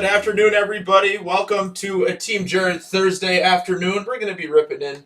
afternoon, everybody. Welcome to a Team Jared Thursday afternoon. We're going to be ripping in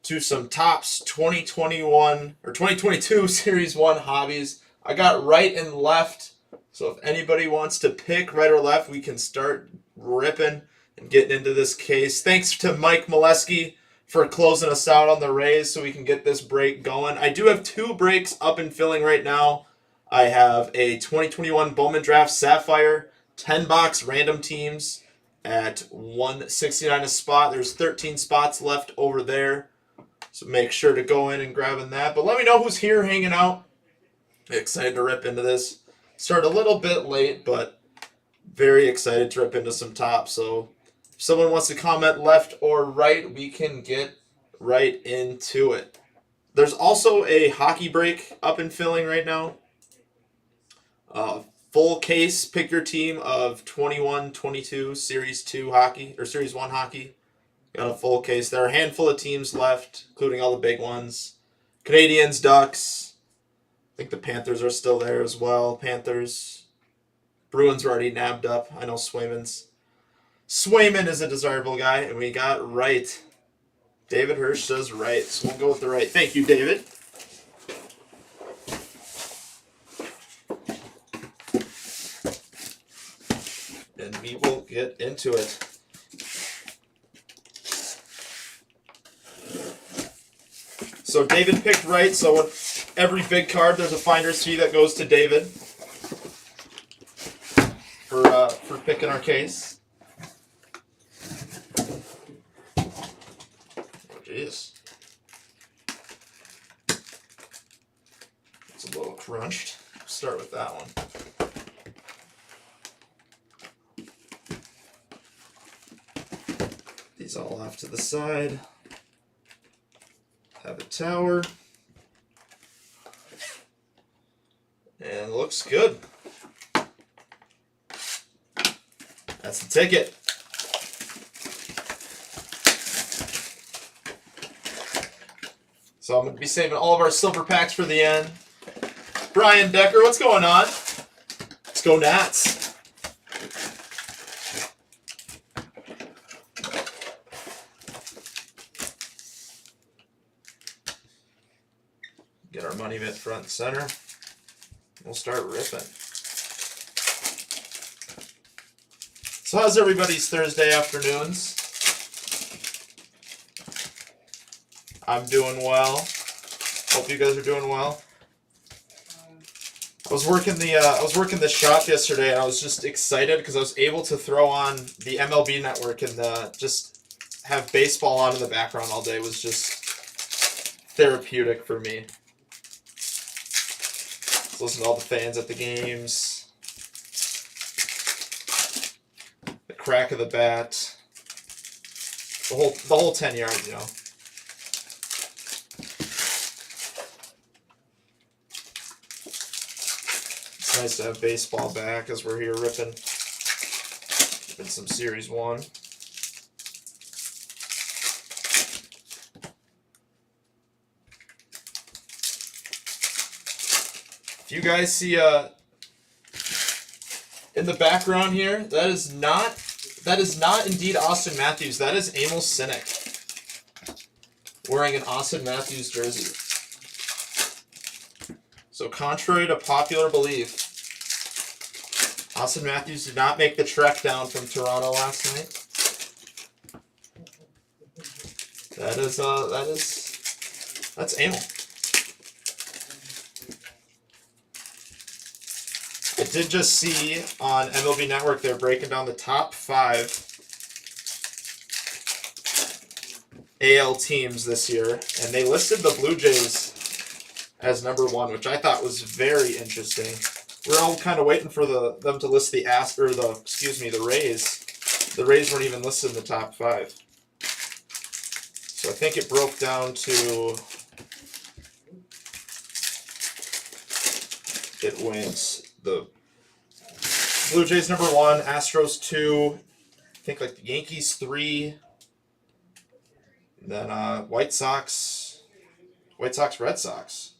to some Topps 2021 or 2022 Series 1 hobbies. I got right and left, so if anybody wants to pick right or left, we can start ripping and getting into this case. Thanks to Mike Molesky for closing us out on the Rays so we can get this break going. I do have two breaks up and filling right now. I have a 2021 Bowman Draft Sapphire 10-box random teams at $169 a spot. There's 13 spots left over there, so make sure to go in and grabbing that. But let me know who's here hanging out. Excited to rip into this. Start a little bit late, but very excited to rip into some Topps. So if someone wants to comment left or right, we can get right into it. There's also a hockey break up and filling right now. Full case, pick your team of 21-22 Series 2 hockey, or Series 1 hockey. Got a full case. There are a handful of teams left, including all the big ones. Canadians, Ducks. I think the Panthers are still there as well. Panthers. Bruins were already nabbed up. I know Swayman is a desirable guy, and we got right. David Hirsch says right, so we'll go with the right. Thank you, David. And we will get into it. So David picked right, so with every big card, there's a finder's fee that goes to David for picking our case. Oh, jeez. It's a little crunched. Start with that one. These all off to the side. Have a tower. And looks good. That's the ticket. So I'm going to be saving all of our silver packs for the end. Brian Decker, what's going on? Let's go Nats. Get our money mitt front and center. We'll start ripping. So how's everybody's Thursday afternoons? I'm doing well. Hope you guys are doing well. I was working the shop yesterday, and I was just excited because I was able to throw on the MLB network and just have baseball on in the background all day. It was just therapeutic for me. Listen to all the fans at the games. The crack of the bat. The whole 10 yards, you know. It's nice to have baseball back as we're here ripping some Series 1. If you guys see in the background here, that is not indeed Austin Matthews. That is Emil Sinek wearing an Austin Matthews jersey. So contrary to popular belief, Austin Matthews did not make the trek down from Toronto last night. That's Emil. I did just see on MLB Network they're breaking down the top 5 AL teams this year, and they listed the Blue Jays as number 1, which I thought was very interesting. We're all kind of waiting for them to list the Rays. The Rays weren't even listed in the top 5. So I think it broke down to it went the Blue Jays number 1, Astros 2, I think like the Yankees 3, and then White Sox, Red Sox.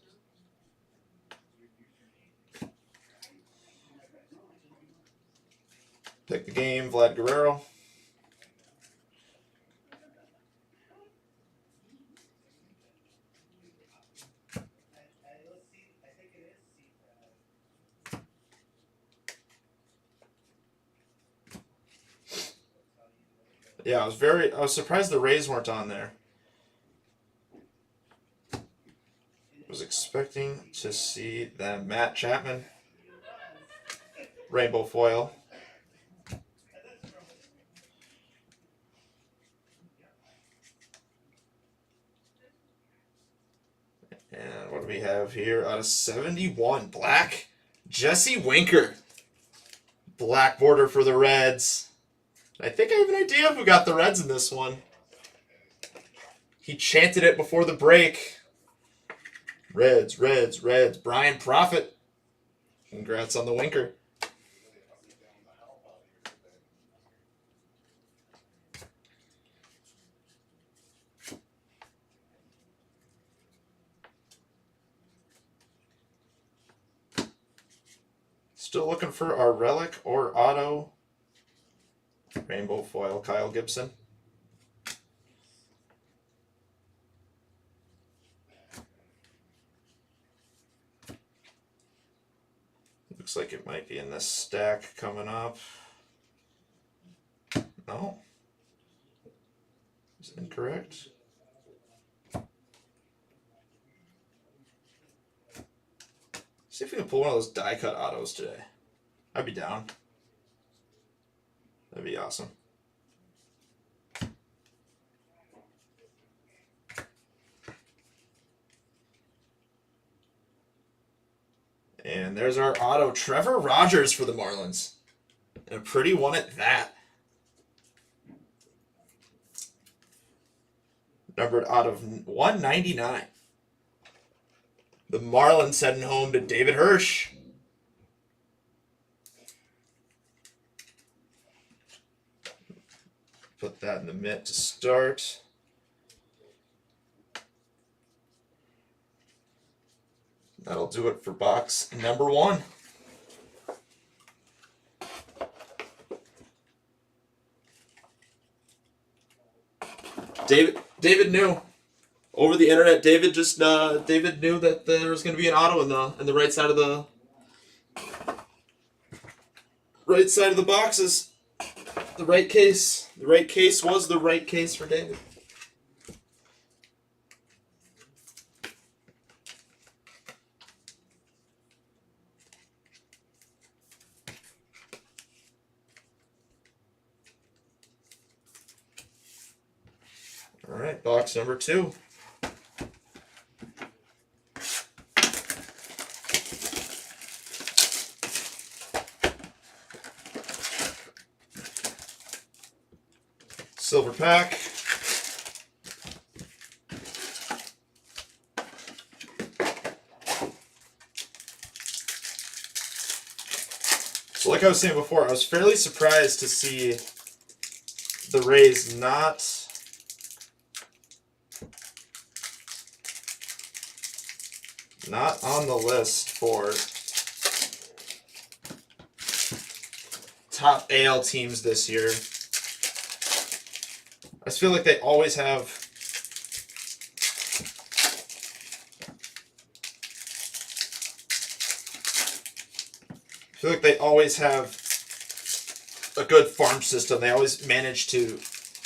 Pick the game, Vlad Guerrero. Yeah, I was surprised the Rays weren't on there. Was expecting to see them. Matt Chapman, rainbow foil. And what do we have here? Out of 71, black, Jesse Winker. Black border for the Reds. I think I have an idea who got the Reds in this one. He chanted it before the break. Reds, Reds, Reds. Brian Profit. Congrats on the Winker. Still looking for our relic or auto. Rainbow foil, Kyle Gibson. Looks like it might be in this stack coming up. No. Is incorrect. See if we can pull one of those die cut autos today. I'd be down. That'd be awesome. And there's our auto, Trevor Rogers for the Marlins. And a pretty one at that. Numbered out of 199. The Marlins heading home to David Hirsch. Put that in the mitt to start. That'll do it for box number 1. David knew. Over the internet, David knew that there was going to be an auto in the right side of the boxes. The right case. The right case was the right case for David. All right, box number 2. Silver pack. So like I was saying before, I was fairly surprised to see the Rays not on the list for top AL teams this year. I just feel like they always have a good farm system. They always manage to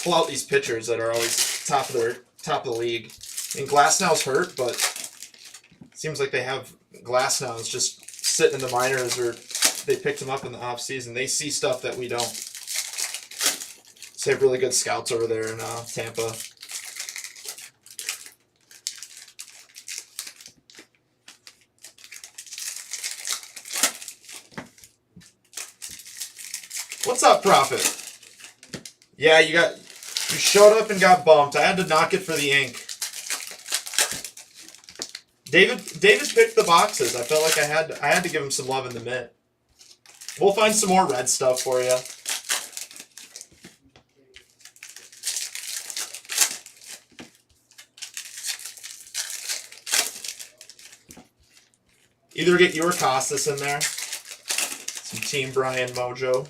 pull out these pitchers that are always top of the league. And Glasnow's hurt, but it seems like they have Glasnow's just sitting in the minors, or they picked him up in the off season. They see stuff that we don't. They have really good scouts over there in Tampa. What's up, Prophet? Yeah, you showed up and got bumped. I had to knock it for the ink. David picked the boxes. I felt like I had to give him some love in the mitt. We'll find some more red stuff for you. Either get your Costas in there, some Team Brian mojo.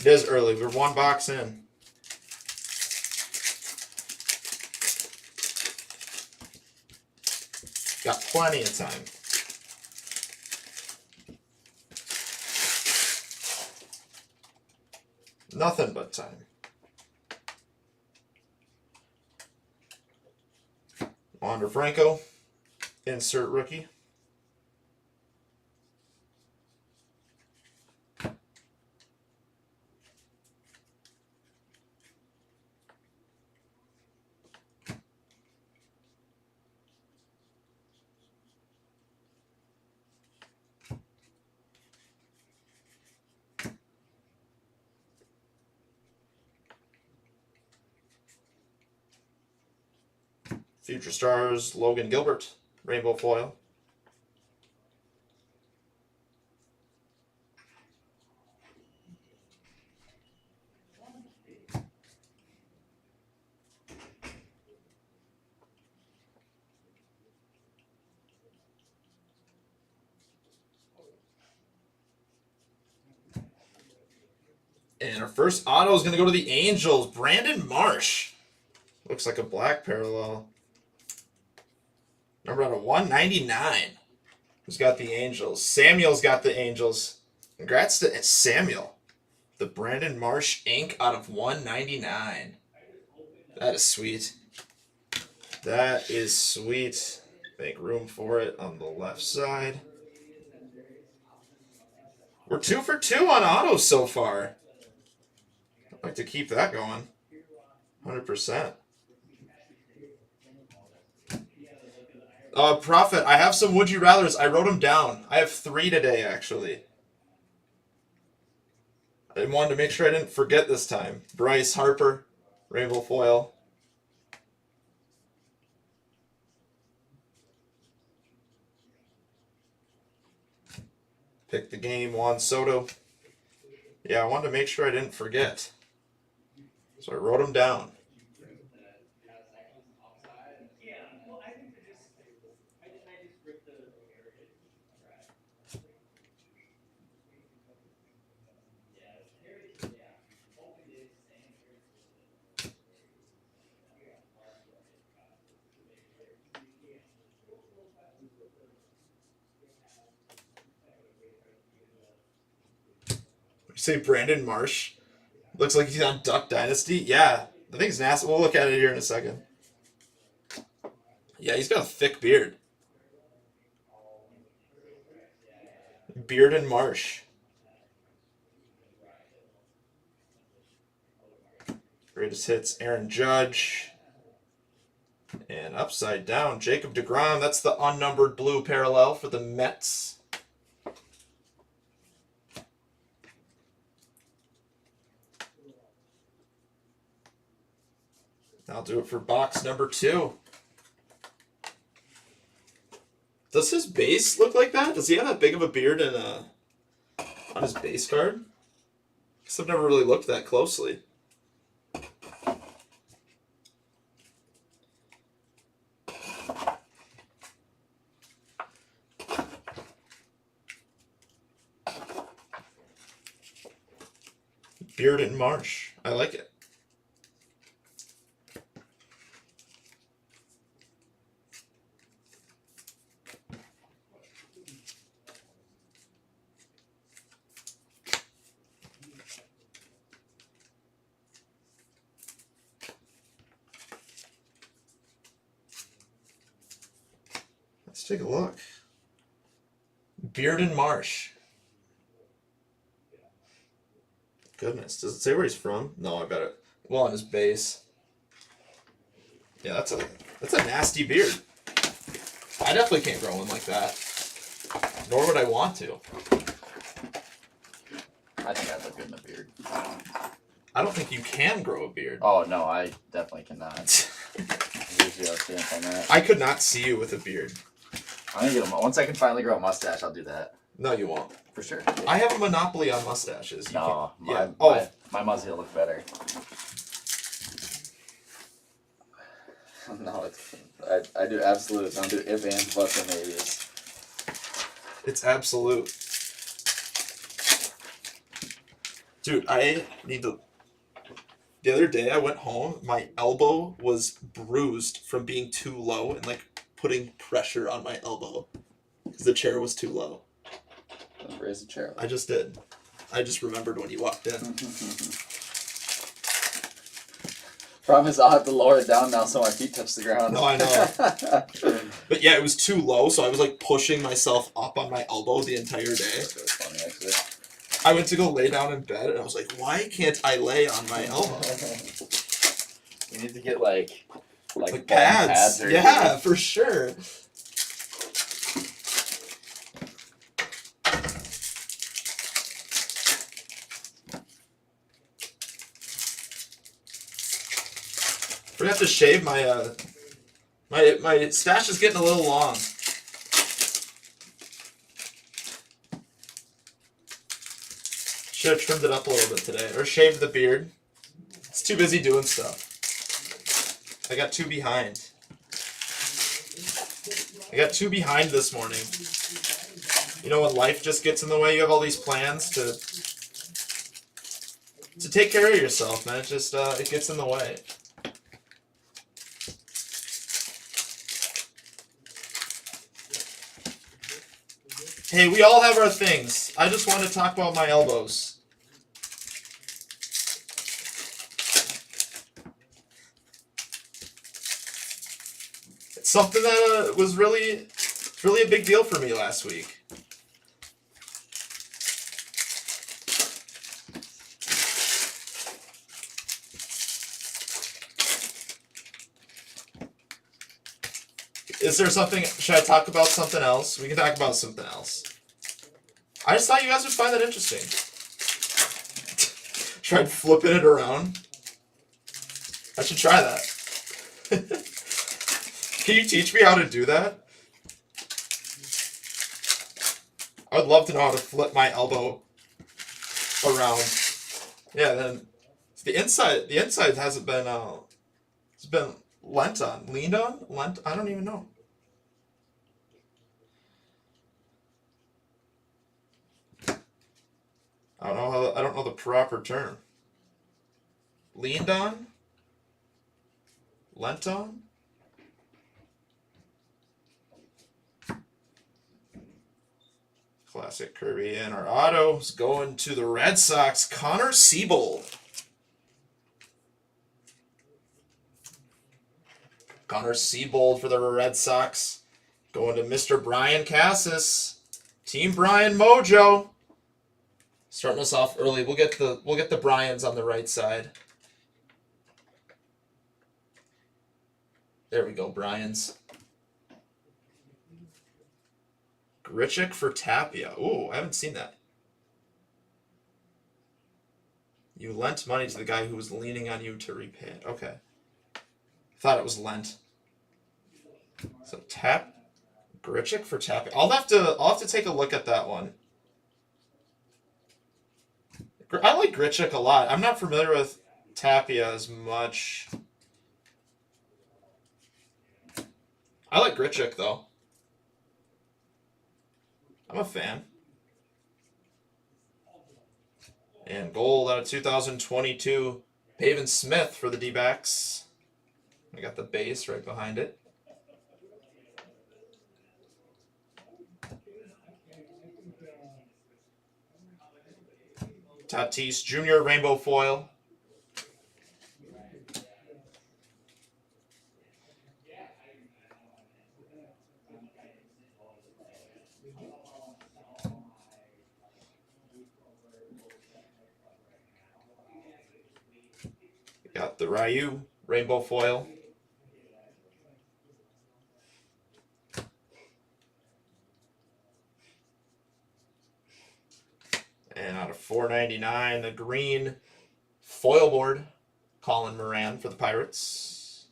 It is early. We're one box in. Got plenty of time. Nothing but time. Wander Franco, insert rookie. Future Stars, Logan Gilbert, rainbow foil. And our first auto is going to go to the Angels. Brandon Marsh. Looks like a black parallel. Number out of 199. Who's got the Angels? Samuel's got the Angels. Congrats to Samuel. The Brandon Marsh ink out of 199. That is sweet. That is sweet. Make room for it on the left side. We're 2 for 2 on autos so far. I'd like to keep that going. 100%. Prophet, I have some Would You Rathers. I wrote them down. I have 3 today, actually. I wanted to make sure I didn't forget this time. Bryce Harper, rainbow foil. Pick the game, Juan Soto. Yeah, I wanted to make sure I didn't forget. So I wrote them down. You say Brandon Marsh? Looks like he's on Duck Dynasty. Yeah, I think it's nasty. We'll look at it here in a second. Yeah, he's got a thick beard. Beard and Marsh. Greatest hits, Aaron Judge. And upside down, Jacob deGrom. That's the unnumbered blue parallel for the Mets. I'll do it for box number 2. Does his base look like that? Does he have that big of a beard on his base card? Guess I've never really looked that closely. Beard and Marsh. I like it. Let's take a look. Beard and Marsh. Goodness, does it say where he's from? No, I bet it. Well, on his base. Yeah, that's a nasty beard. I definitely can't grow one like that. Nor would I want to. I think I'd look good in a beard. I don't think you can grow a beard. Oh no, I definitely cannot. Usually our stance on that. I could not see you with a beard. I'm gonna get once I can finally grow a mustache, I'll do that. No, you won't. For sure. I have a monopoly on mustaches. You no, can't- my muzzy will look better. No, I do absolutes. I don't do if, ands, buts, or maybes. It's absolute. Dude, I need to. The other day I went home, my elbow was bruised from being too low and like putting pressure on my elbow because the chair was too low. Raise the chair. I just did. I just remembered when you walked in. Promise I'll have to lower it down now so my feet touch the ground. No, I know. But yeah, it was too low, so I was like pushing myself up on my elbow the entire day. That's really funny, actually. I went to go lay down in bed and I was like, why can't I lay on my elbow? You need to get like pads. or Yeah, for sure. We're gonna have to shave my my stash is getting a little long. Should have trimmed it up a little bit today, or shaved the beard. It's too busy doing stuff. I got too behind. I got too behind this morning. You know, when life just gets in the way, you have all these plans to take care of yourself, man. It just it gets in the way. Hey, we all have our things. I just want to talk about my elbows. It's something that was really a big deal for me last week. Is there something? Should I talk about something else? We can talk about something else. I just thought you guys would find that interesting. Tried flipping it around. I should try that. Can you teach me how to do that? I would love to know how to flip my elbow around. Yeah, then the inside hasn't been it's been leaned on. I don't even know. I don't know the proper term. Leaned on? Lent on? Classic Kirby, and our auto's going to the Red Sox, Connor Siebold. Connor Siebold for the Red Sox. Going to Mr. Brian Cassis. Team Brian Mojo. Starting us off early. We'll get the Bryans on the right side. There we go, Bryans. Grichuk for Tapia. Ooh, I haven't seen that. You lent money to the guy who was leaning on you to repay it. Okay. Thought it was lent. So Grichuk for Tapia. I'll have to take a look at that one. I like Grichuk a lot. I'm not familiar with Tapia as much. I like Grichuk though. I'm a fan. And gold out of 2022, Pavin Smith for the D-backs. I got the base right behind it. Tatis Jr. Rainbow Foil. Got the Ryu Rainbow Foil. And out of 499, the green foil board, Colin Moran for the Pirates.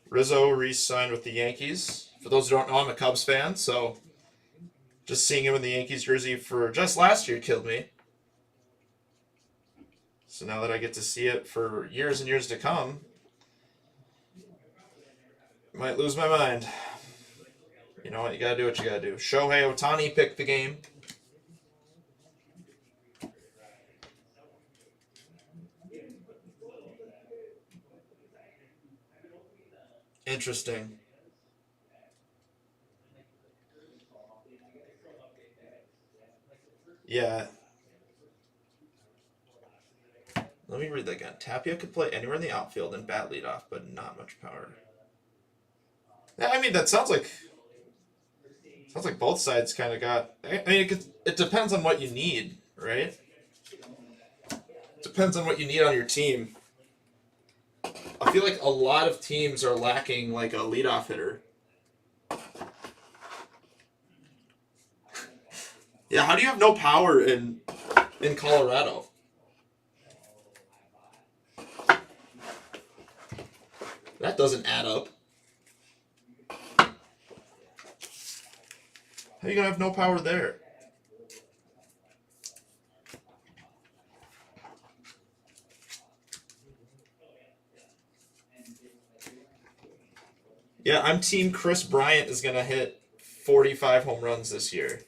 Rizzo re-signed with the Yankees. For those who don't know, I'm a Cubs fan, so just seeing him in the Yankees jersey for just last year killed me. So now that I get to see it for years and years to come, I might lose my mind. You know what? You gotta do what you gotta do. Shohei Ohtani picked the game. Interesting. Yeah. Let me read that again. Tapia could play anywhere in the outfield and bat leadoff, but not much power. Yeah, I mean that sounds like both sides kind of got. I mean, it depends on what you need, right? Depends on what you need on your team. I feel like a lot of teams are lacking like a leadoff hitter. Yeah, how do you have no power in Colorado? That doesn't add up. How are you gonna have no power there? Yeah, I'm team Chris Bryant is gonna hit 45 home runs this year.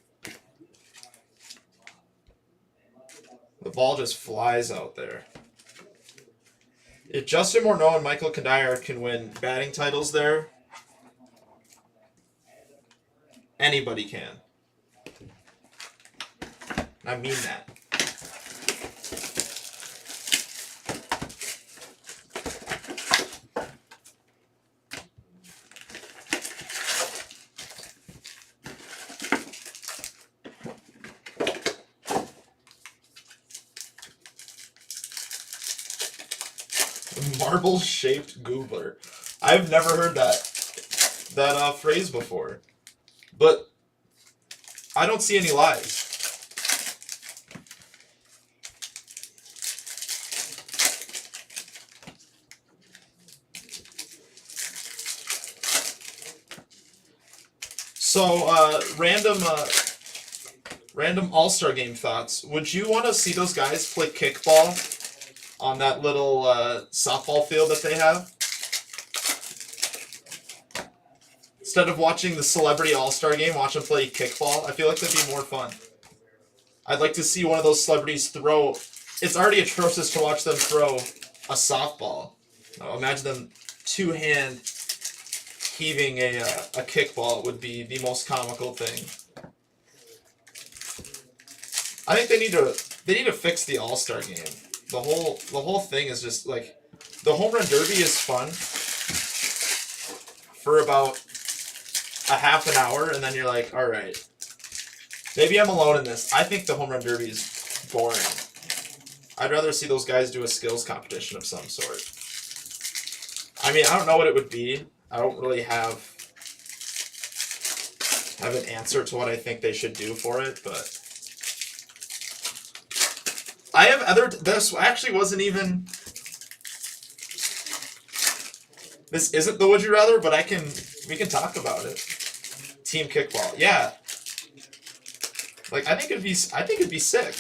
The ball just flies out there. If Justin Morneau and Michael Condier can win batting titles there, anybody can. I mean that. Marble-shaped goobler. I've never heard that phrase before, but I don't see any lies. So, random All-Star Game thoughts. Would you want to see those guys play kickball on that little softball field that they have? Instead of watching the Celebrity All-Star Game, watch them play kickball. I feel like that'd be more fun. I'd like to see one of those celebrities throw. It's already atrocious to watch them throw a softball. Now, imagine them two-hand heaving a kickball would be the most comical thing. I think they need to fix the All-Star Game. The whole thing is just like the home run derby is fun for about a half an hour, and then you're like, all right, maybe I'm alone in this. I think the home run derby is boring. I'd rather see those guys do a skills competition of some sort. I mean, I don't know what it would be. I don't really have an answer to what I think they should do for it, but I have other. This actually wasn't even. This isn't the would you rather, but we can talk about it. Team kickball, yeah. Like I think it'd be sick.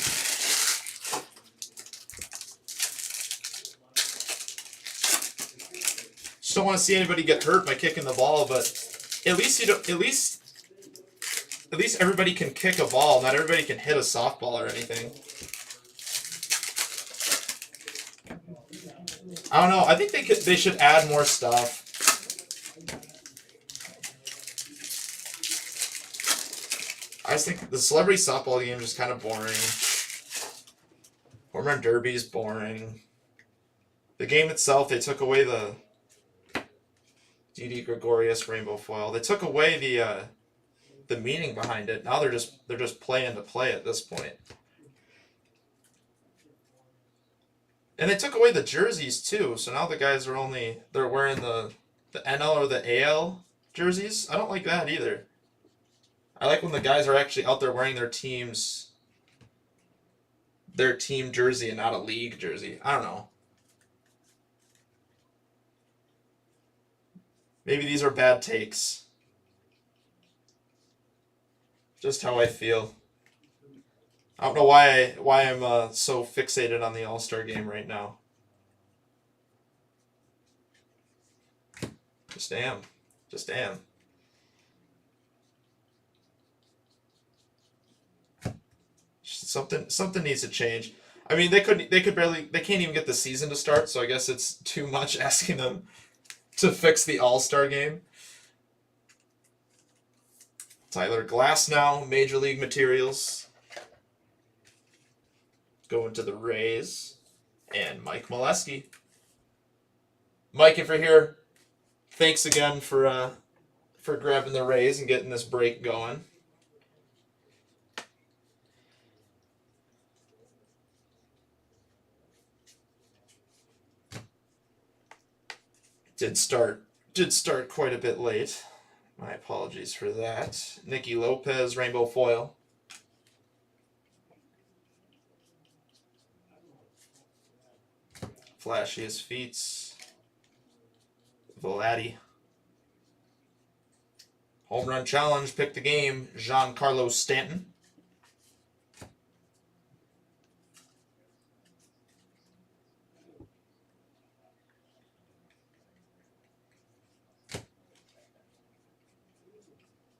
Just don't want to see anybody get hurt by kicking the ball, but at least everybody can kick a ball. Not everybody can hit a softball or anything. I don't know. I think they should add more stuff. I just think the celebrity softball game is kind of boring. Home run derby is boring. The game itself, they took away the Didi Gregorius rainbow foil. They took away the meaning behind it. Now they're just playing to play at this point. And they took away the jerseys too, so now the guys are they're wearing the NL or the AL jerseys. I don't like that either. I like when the guys are actually out there wearing their team jersey and not a league jersey. I don't know. Maybe these are bad takes. Just how I feel. I don't know why I'm so fixated on the All-Star game right now. Just am. Just am. Something needs to change. I mean, they can't even get the season to start, so I guess it's too much asking them to fix the All-Star game. Tyler Glass now, Major League Materials. Going to the Rays. And Mike Molesky. Mike, if you're here, thanks again for grabbing the Rays and getting this break going. Did start quite a bit late. My apologies for that. Nicky Lopez, Rainbow Foil. Flashiest Feats. Vladdy. Home Run Challenge, pick the game. Giancarlo Stanton.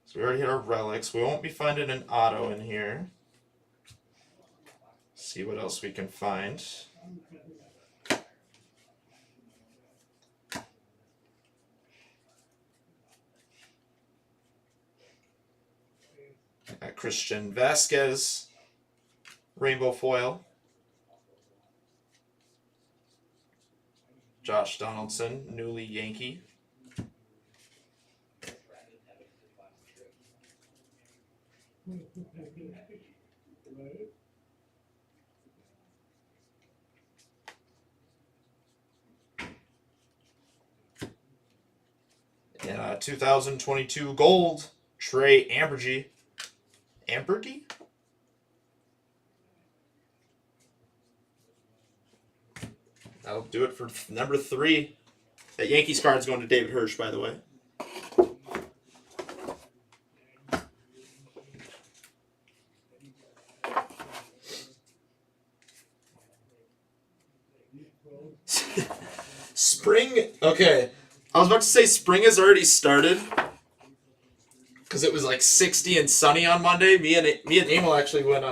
So we already hit our relics. We won't be finding an auto in here. See what else we can find. Christian Vasquez, Rainbow Foil. Josh Donaldson, newly Yankee. And 2022 Gold, Trey Ambergy. Ambergy? That'll do it for number 3. That Yankees card's going to David Hirsch, by the way. Spring, okay. I was about to say spring has already started. Because it was like 60 and sunny on Monday. Me and Emil actually went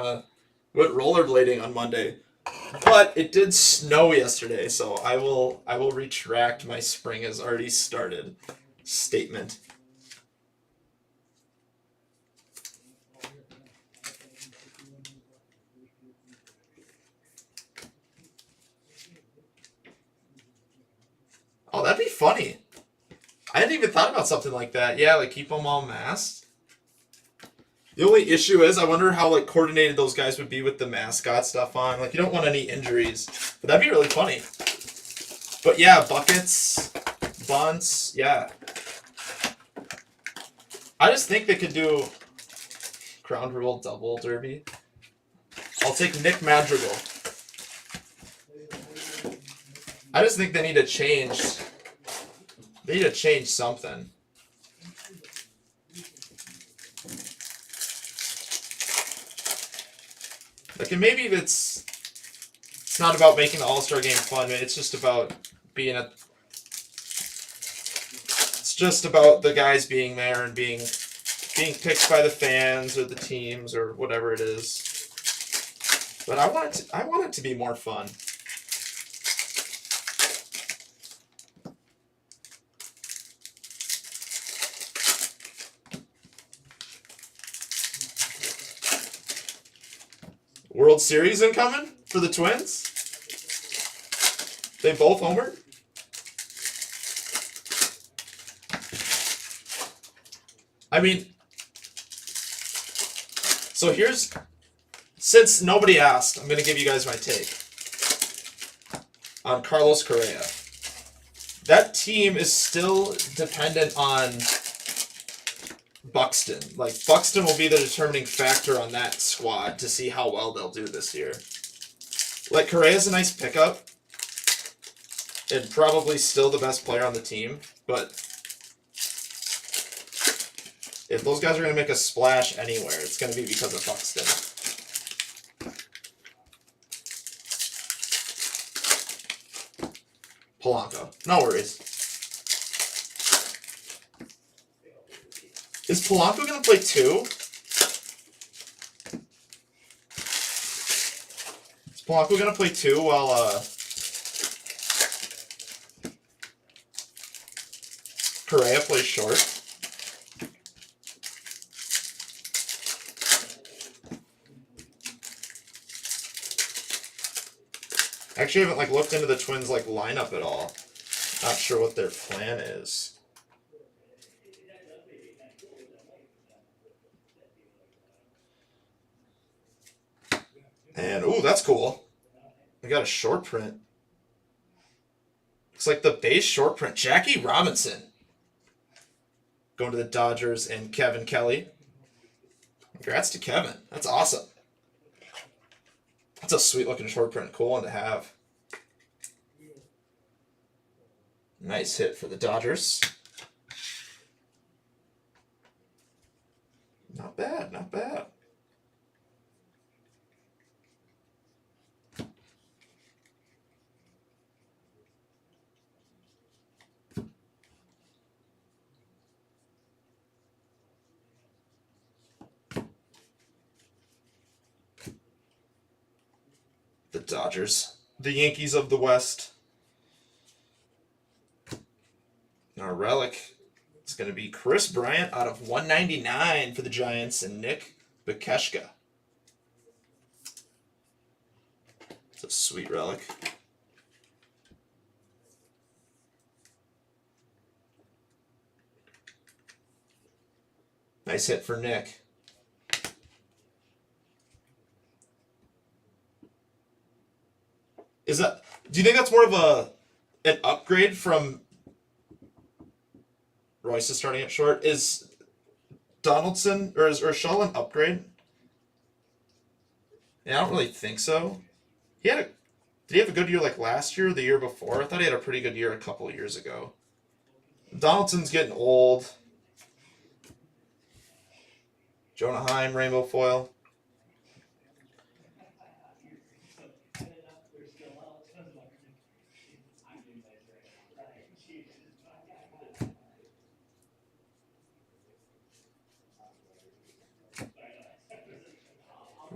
rollerblading on Monday. But it did snow yesterday, so I will retract my spring has already started statement. Oh, that'd be funny. I hadn't even thought about something like that. Yeah, like keep them all masked. The only issue is I wonder how like coordinated those guys would be with the mascot stuff on. Like you don't want any injuries. But that'd be really funny. But yeah, buckets, bunts, yeah. I just think they could do Crown Rule Double Derby. I'll take Nick Madrigal. I just think they need to change. They need to change something. Like, and maybe it's not about making the All-Star game fun. It's just about being a. It's just about the guys being there and being picked by the fans or the teams or whatever it is. But I want it to be more fun. World Series incoming for the Twins? They both homered? I mean, so since nobody asked, I'm going to give you guys my take on Carlos Correa. That team is still dependent on Buxton. Like, Buxton will be the determining factor on that squad to see how well they'll do this year. Like, Correa's a nice pickup and probably still the best player on the team, but if those guys are going to make a splash anywhere, it's going to be because of Buxton. Polanco. No worries. Is Polanco going to play 2? Is Polanco going to play 2 while Correa plays short? Actually, I haven't looked into the Twins lineup at all. Not sure what their plan is. And ooh, that's cool. We got a short print. Looks like the base short print. Jackie Robinson going to the Dodgers and Kevin Kelly. Congrats to Kevin. That's awesome. That's a sweet looking short print. Cool one to have. Nice hit for the Dodgers. Not bad, not bad. The Dodgers. The Yankees of the West. Our relic is going to be Chris Bryant out of 199 for the Giants and Nick Bukeshka. It's a sweet relic. Nice hit for Nick. Do you think that's more of an upgrade from Royce is starting at short? Is Donaldson or is Urshel an upgrade? Yeah, I don't really think so. Did he have a good year last year or the year before? I thought he had a pretty good year a couple of years ago. Donaldson's getting old. Jonah Heim, rainbow foil.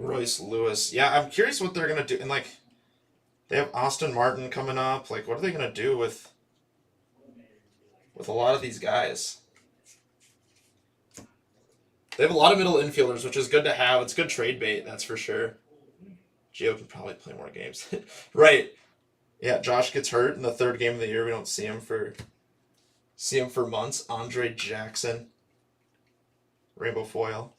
Royce Lewis. Yeah, I'm curious what they're going to do. And, they have Austin Martin coming up. What are they going to do with a lot of these guys? They have a lot of middle infielders, which is good to have. It's good trade bait, that's for sure. Gio can probably play more games. Right. Yeah, Josh gets hurt in the 3rd game of the year. We don't see him for months. Andre Jackson. Rainbow foil.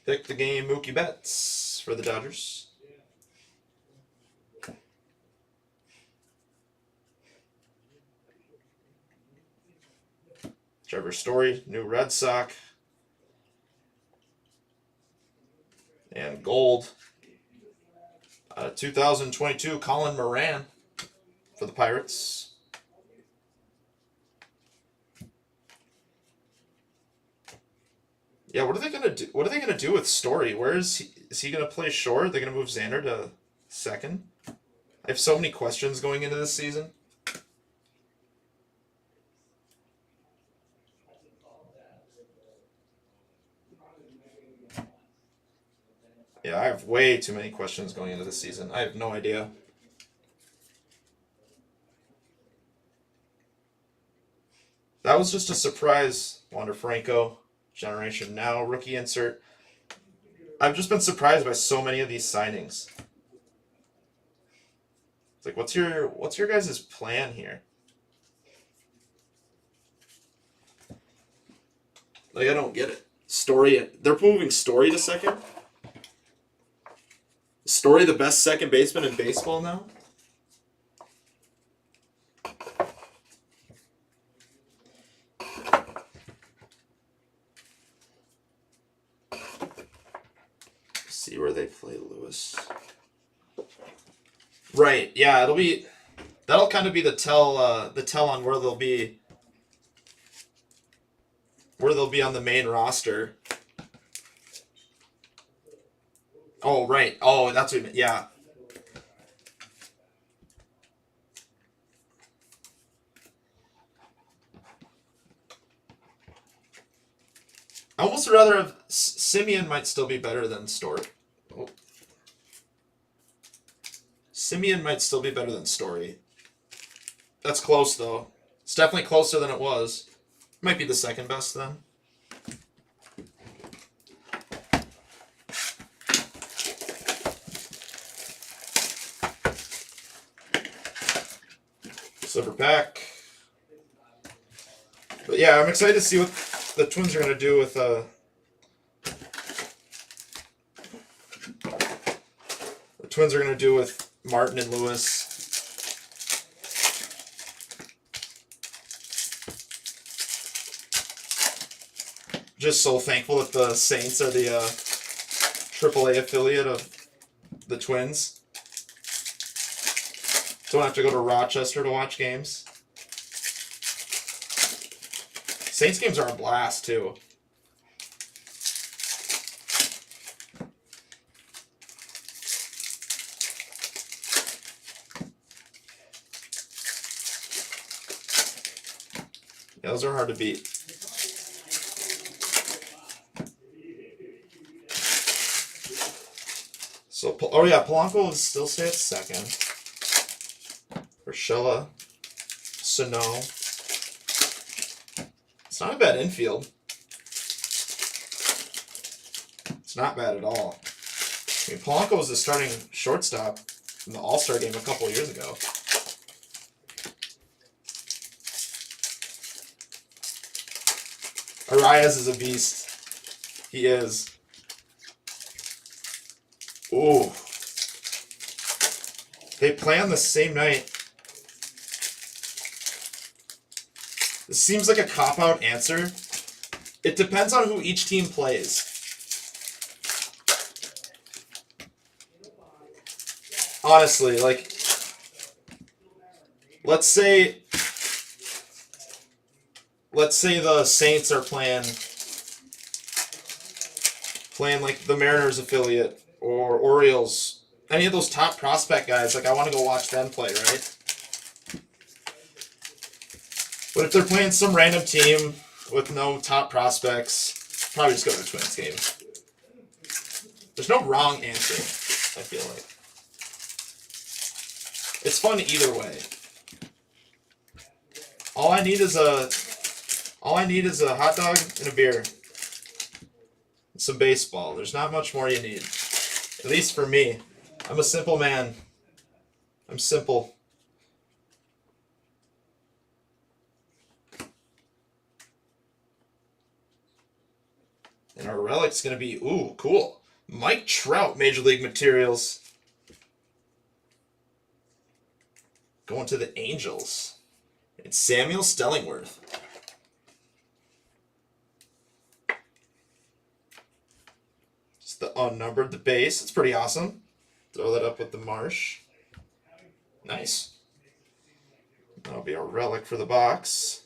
Pick the game Mookie Betts for the Dodgers. Trevor Story, new Red Sox. And gold. 2022 Colin Moran for the Pirates. Yeah, what are they gonna do? What are they gonna do with Story? Where is he? Is he gonna play short? Are they gonna move Xander to second? I have so many questions going into this season. Yeah, I have way too many questions going into this season. I have no idea. That was just a surprise. Wander Franco, Generation Now, rookie insert. I've just been surprised by so many of these signings. It's what's your guys' plan here? I don't get it. Story, they're moving Story to second? Story the best second baseman in baseball now? See where they play Lewis. Right, yeah, that'll kind of be the tell on where they'll be on the main roster. Oh, right. Oh, that's what you meant. Yeah. I almost rather have Simeon might still be better than Story. Oh. Simeon might still be better than Story. That's close though. It's definitely closer than it was. Might be the second best then. Silver pack. But yeah, I'm excited to see what the Twins are gonna do with the Twins are gonna do with Martin and Lewis. Just so thankful that the Saints are the AAA affiliate of the Twins. Don't have to go to Rochester to watch games. Saints games are a blast too. Yeah, those are hard to beat. So, oh yeah, Polanco will still stay at second. Urshela, Sano. It's not a bad infield. It's not bad at all. I mean, Polanco was the starting shortstop in the All-Star game a couple years ago. Arias is a beast. He is. Ooh. They play on the same night. This seems like a cop-out answer. It depends on who each team plays. Honestly, like, let's say the Saints are playing like the Mariners affiliate or Orioles, any of those top prospect guys. Like, I want to go watch them play, right? But if they're playing some random team with no top prospects, probably just go to the Twins game. There's no wrong answer, I feel like. It's fun either way. All I need is a hot dog and a beer. And some baseball. There's not much more you need. At least for me. I'm a simple man. I'm simple. And our relic's going to be, ooh, cool. Mike Trout, Major League Materials. Going to the Angels. It's Samuel Stellingworth. Just the unnumbered, the base. It's pretty awesome. Throw that up with the Marsh. Nice. That'll be our relic for the box.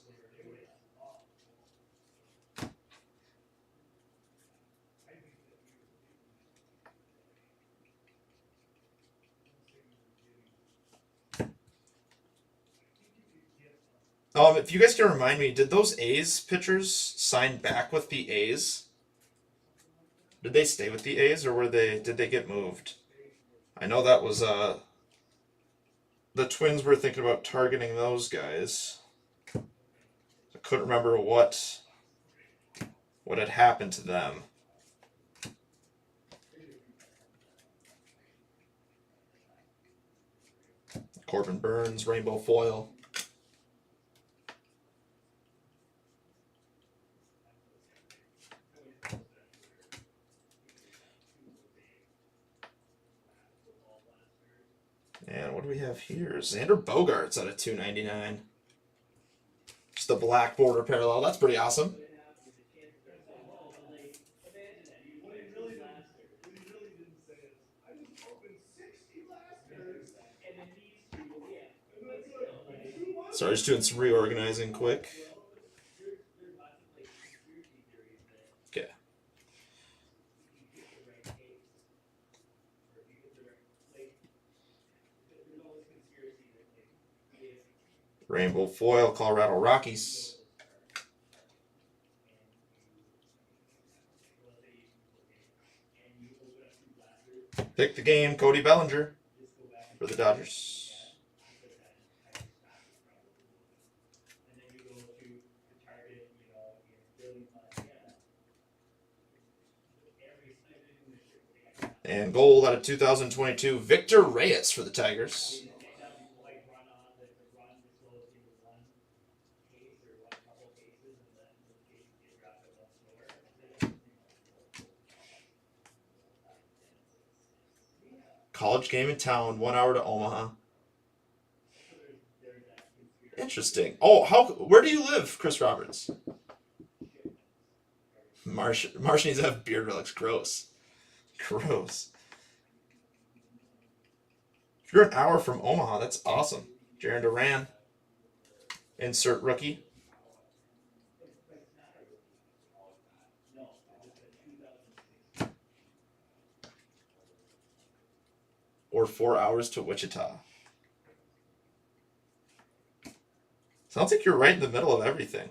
If you guys can remind me, did those A's pitchers sign back with the A's? Did they stay with the A's or did they get moved? I know that was the Twins were thinking about targeting those guys. I couldn't remember what had happened to them. Corbin Burns, rainbow foil. And what do we have here? Xander Bogaerts out of 299. Just the black border parallel. That's pretty awesome. Sorry, just doing some reorganizing quick. Okay. Rainbow foil, Colorado Rockies. Pick the game, Cody Bellinger for the Dodgers. And gold out of 2022, Victor Reyes for the Tigers. College game in town, 1 hour to Omaha. Interesting. Oh, where do you live, Chris Roberts? Marsh needs to have beard relics. Gross. Gross. If you're an hour from Omaha, that's awesome. Jaron Duran. Insert rookie. Or 4 hours to Wichita. Sounds like you're right in the middle of everything.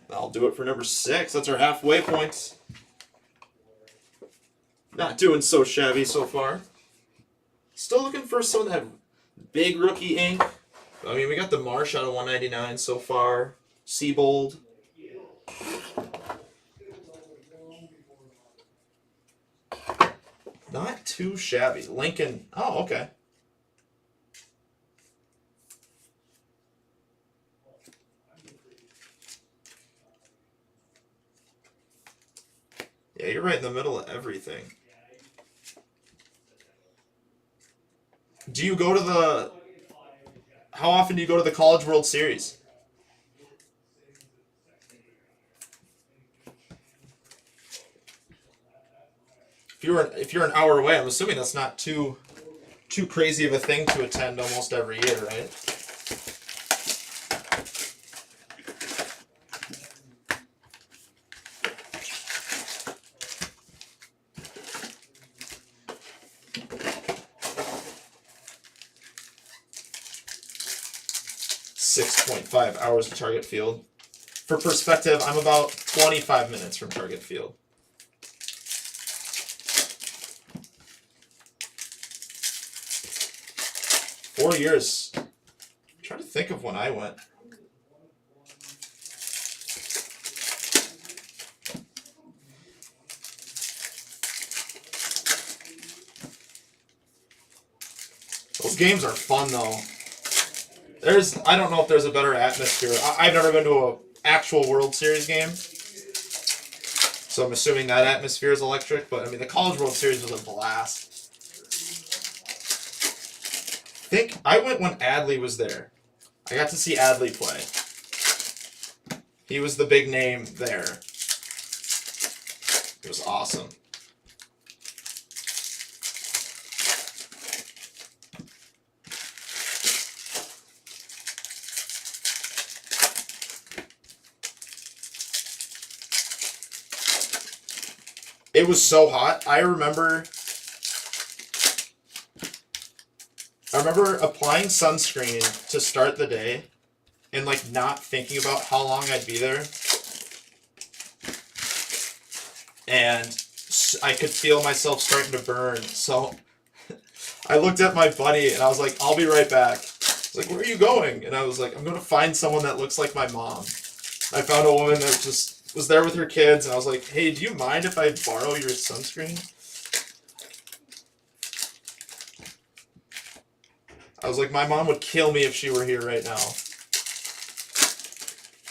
I'll do it for number 6. That's our halfway points. Not doing so shabby so far. Still looking for some of that big rookie ink. I mean, we got the Marsh out of 199 so far. Seabold. Not too shabby. Lincoln. Oh, okay. Yeah, you're right in the middle of everything. Do you go to the... How often do you go to the College World Series? If you're an hour away, I'm assuming that's not too crazy of a thing to attend almost every year, right? .5 hours to Target Field. For perspective, I'm about 25 minutes from Target Field. Four years. I'm trying to think of when I went. Those games are fun though. I don't know if there's a better atmosphere. I've never been to an actual World Series game, so I'm assuming that atmosphere is electric. But I mean, the College World Series was a blast. I think I went when Adley was there. I got to see Adley play. He was the big name there. It was awesome. It was so hot. I remember applying sunscreen to start the day and like not thinking about how long I'd be there. And I could feel myself starting to burn. So I looked at my buddy and I was like, I'll be right back. He's like, where are you going? And I was like, I'm going to find someone that looks like my mom. I found a woman that just was there with her kids, and I was like, hey, do you mind if I borrow your sunscreen? I was like, my mom would kill me if she were here right now.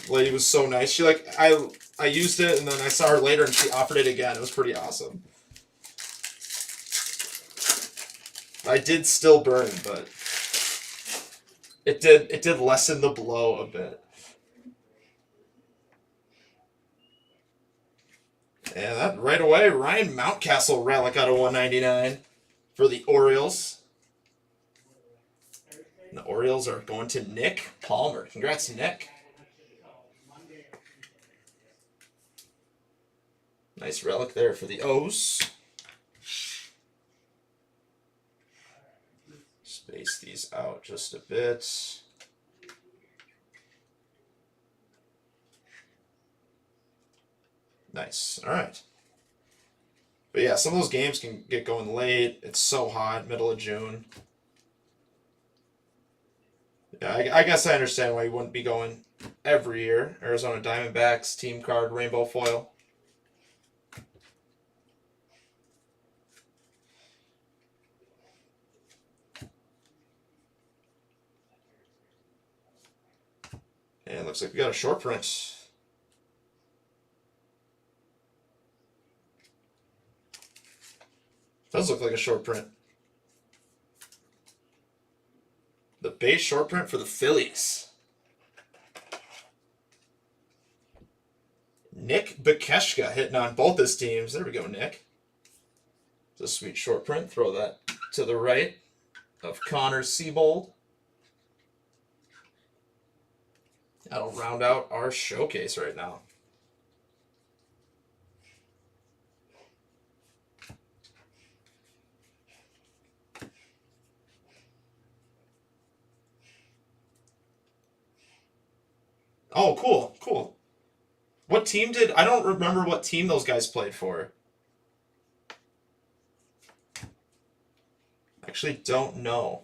The lady was so nice. She I used it, and then I saw her later, and she offered it again. It was pretty awesome. I did still burn, but it did lessen the blow a bit. And that right away, Ryan Mountcastle relic out of 199 for the Orioles. And the Orioles are going to Nick Palmer. Congrats, Nick. Nice relic there for the O's. Space these out just a bit. Nice. All right. But yeah, some of those games can get going late. It's so hot, middle of June. Yeah, I guess I understand why you wouldn't be going every year. Arizona Diamondbacks team card rainbow foil. And it looks like we got a short print. Does look like a short print. The base short print for the Phillies. Nick Bekeshka hitting on both his teams. There we go, Nick. It's a sweet short print. Throw that to the right of Connor Siebold. That'll round out our showcase right now. Oh, cool, cool. What team did... I don't remember what team those guys played for. Actually don't know.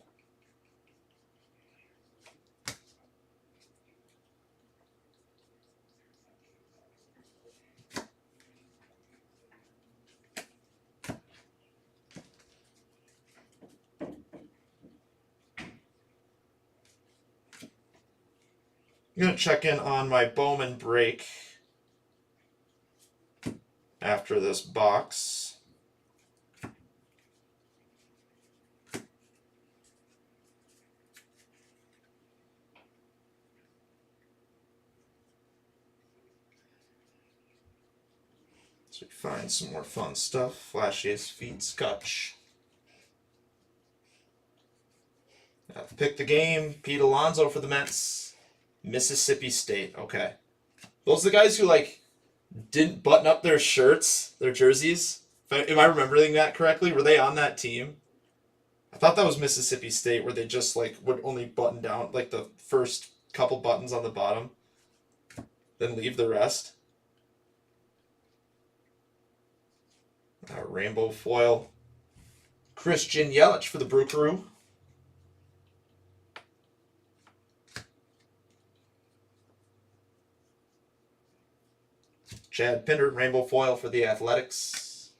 I'm going to check in on my Bowman break after this box. So we find some more fun stuff. Flashiest feet scotch. Pick the game. Pete Alonso for the Mets. Mississippi State. Okay. Those are the guys who, like, didn't button up their shirts, their jerseys. Am I remembering that correctly? Were they on that team? I thought that was Mississippi State, where they just, like, would only button down, like, the first couple buttons on the bottom, then leave the rest. Rainbow foil. Christian Yelich for the Brew Crew. Chad Pinder, rainbow foil for the Athletics.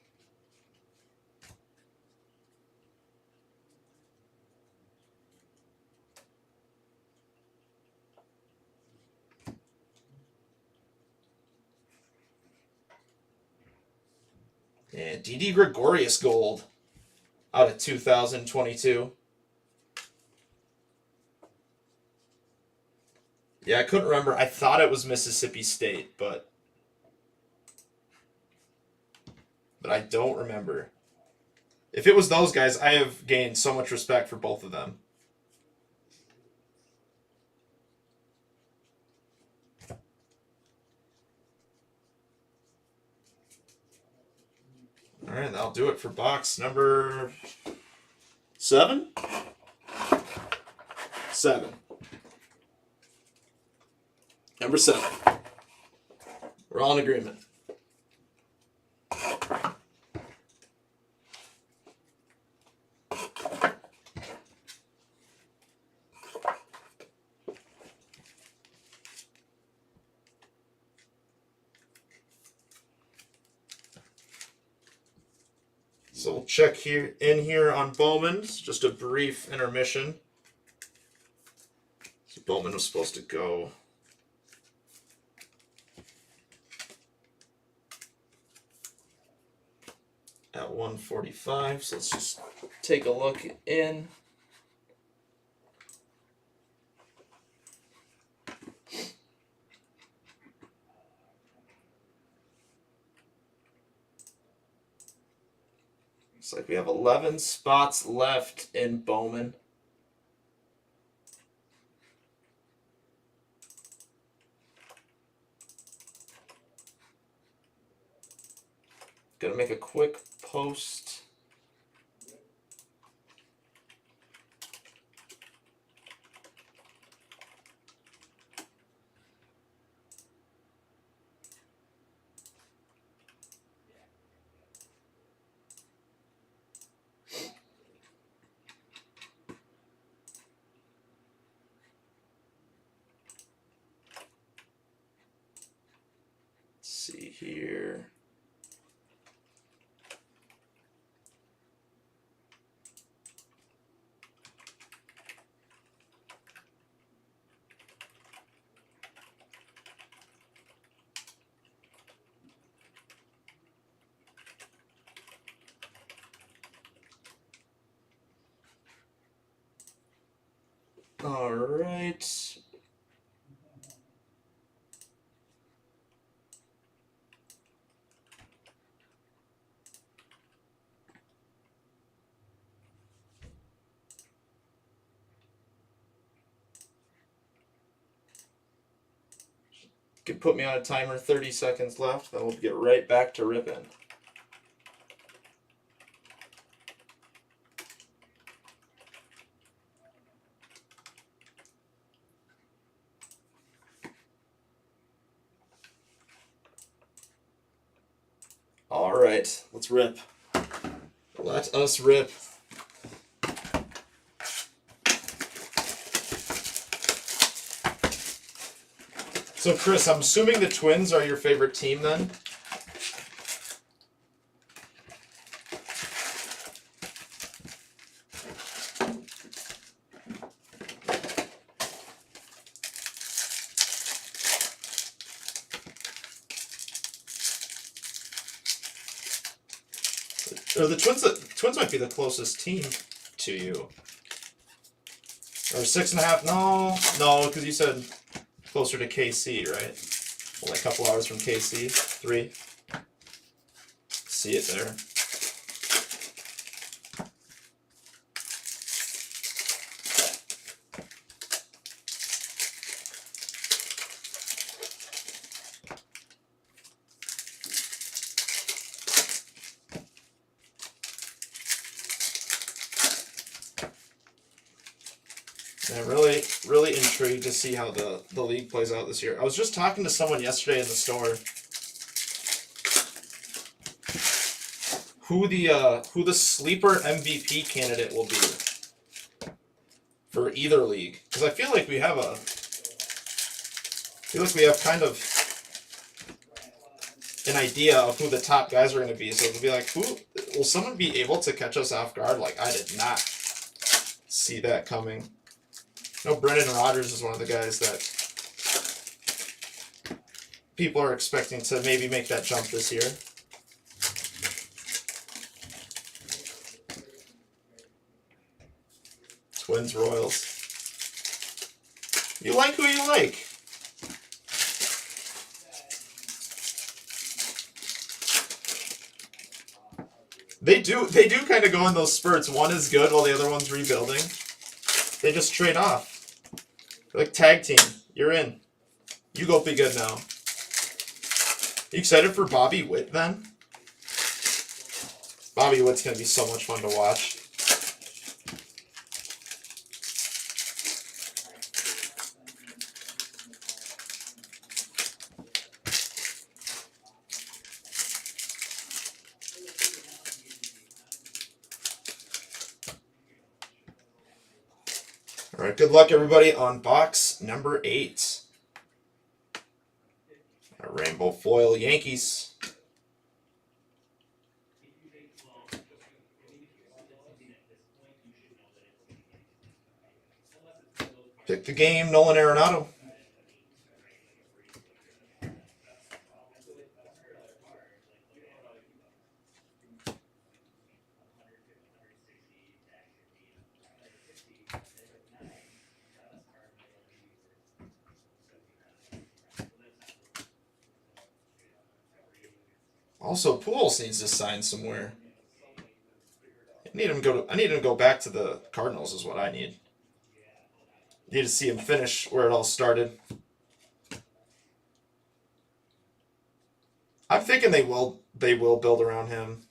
And Didi Gregorius gold out of 2022. Yeah, I couldn't remember. I thought it was Mississippi State, but I don't remember. If it was those guys, I have gained so much respect for both of them. All right, that'll do it for box number 7. 7. Number 7. We're all in agreement. So we'll check here on Bowman's. Just a brief intermission. So Bowman was supposed to go at 1:45. So let's just take a look in. Looks like we have 11 spots left in Bowman. Gonna make a quick post. here. All right. Could put me on a timer, 30 seconds left. Then we'll get right back to ripping. All right, let's rip. Let us rip. So, Chris, I'm assuming the Twins are your favorite team then? Or the Twins might be the closest team to you. Or 6.5? No, because you said closer to KC, right? Only a couple hours from KC. 3. See it there. I'm really intrigued to see how the league plays out this year. I was just talking to someone yesterday in the store who the sleeper MVP candidate will be for either league, because I feel like we have kind of an idea of who the top guys are going to be. So it'll be like, who will someone be able to catch us off guard? Like, I did not see that coming. No, Brendan Rodgers is one of the guys that people are expecting to maybe make that jump this year. Twins Royals. You like who you like. They do kind of go in those spurts. One is good while the other one's rebuilding. They just trade off. They're like tag team. You're in. You go be good now. You excited for Bobby Witt then? Bobby Witt's gonna be so much fun to watch. All right, good luck everybody on box number 8. A rainbow foil Yankees. Pick the game, Nolan Arenado. Also, Pujols needs to sign somewhere. I need him to go back to the Cardinals is what I need. Need to see him finish where it all started. I'm thinking they will build around him.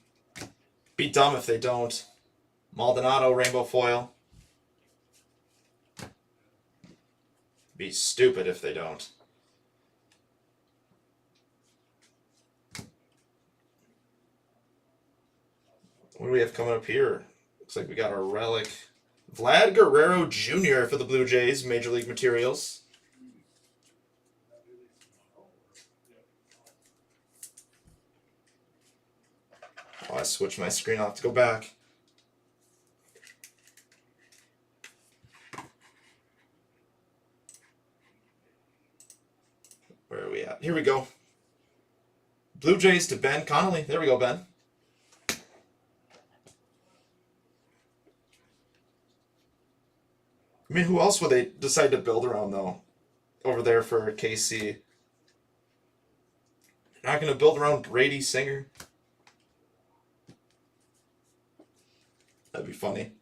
Be dumb if they don't. Maldonado, rainbow foil. Be stupid if they don't. What do we have coming up here? Looks like we got our relic. Vlad Guerrero Jr. for the Blue Jays, Major League Materials. Oh, I switched my screen. I'll have to go back. Where are we at? Here we go. Blue Jays to Ben Connolly. There we go, Ben. I mean, who else would they decide to build around, though, over there for KC? They're not going to build around Brady Singer. That'd be funny.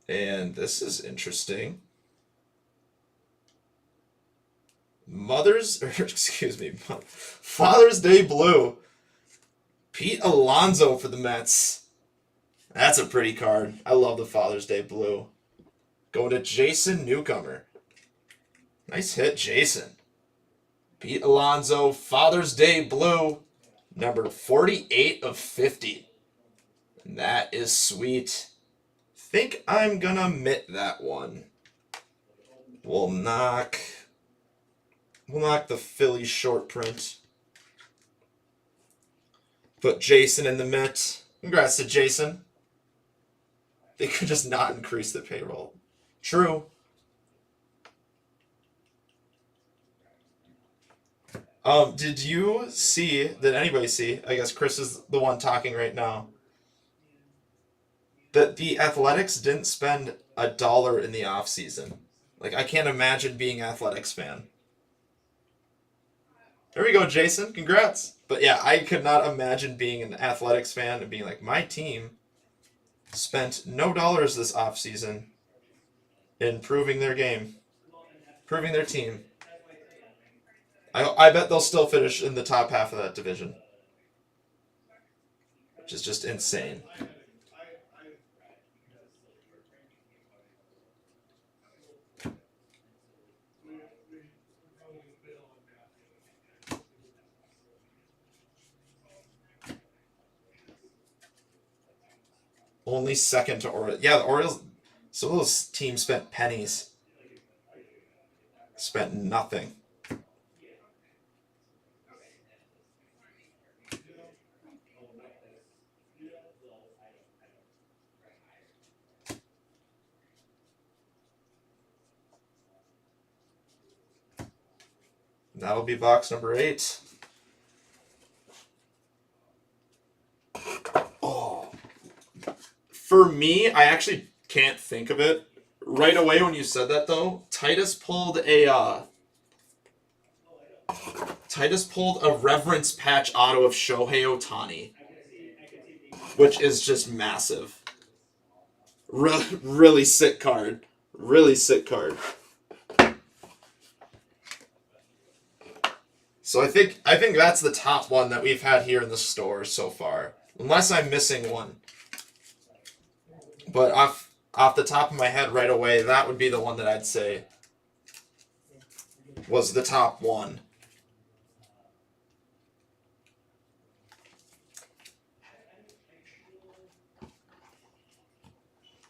And this is interesting. Father's Day Blue. Pete Alonso for the Mets. That's a pretty card. I love the Father's Day Blue. Going to Jason Newcomer. Nice hit, Jason. Pete Alonso, Father's Day Blue. Number 48 of 50. And that is sweet. Think I'm gonna mitt that one. We'll knock the Philly short print. Put Jason in the mitt. Congrats to Jason. They could just not increase the payroll. True. Did anybody see, I guess Chris is the one talking right now, that the Athletics didn't spend $1 in the offseason? Like, I can't imagine being an Athletics fan. There we go, Jason. Congrats. But yeah, I could not imagine being an Athletics fan and being like, my team spent no dollars this offseason in improving their game, improving their team. I bet they'll still finish in the top half of that division, which is just insane. Only second to Orioles. Yeah, the Orioles, some of those teams spent pennies. Spent nothing. That'll be box number 8. Oh. For me, I actually can't think of it. Right away when you said that, though, Titus pulled a reverence patch auto of Shohei Ohtani, which is just massive. Really sick card. Really sick card. So I think that's the top one that we've had here in the store so far, unless I'm missing one. But off the top of my head right away, that would be the one that I'd say was the top one.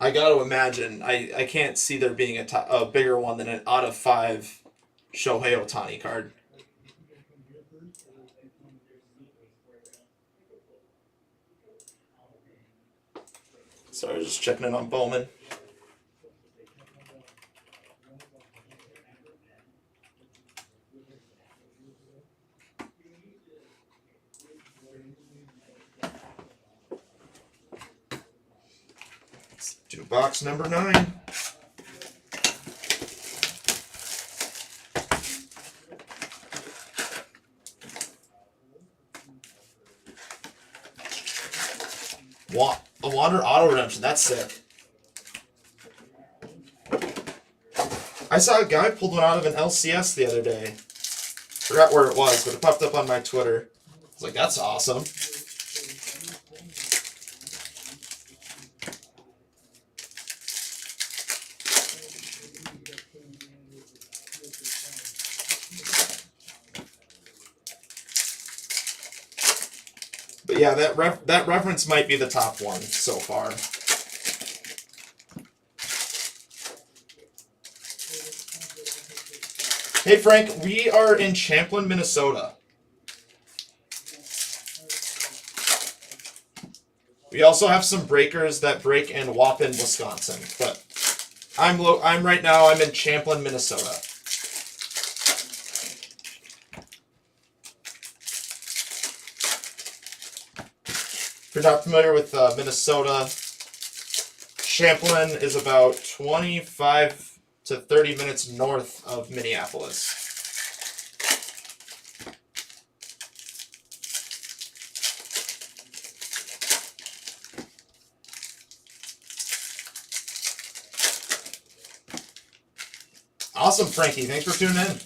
I got to imagine, I can't see there being a bigger one than an out of 5 Shohei Ohtani card. Sorry, just checking in on Bowman. Let's do box number 9. A Wander Auto Redemption. That's sick. I saw a guy pulled one out of an LCS the other day. Forgot where it was, but it popped up on my Twitter. I was like, that's awesome. But yeah, that reference might be the top one so far. Hey Frank, we are in Champlin, Minnesota. We also have some breakers that break in Waupun, Wisconsin. But I'm right now. I'm in Champlin, Minnesota. If you're not familiar with Minnesota, Champlin is about 25 to 30 minutes north of Minneapolis. Awesome, Frankie. Thanks for tuning in.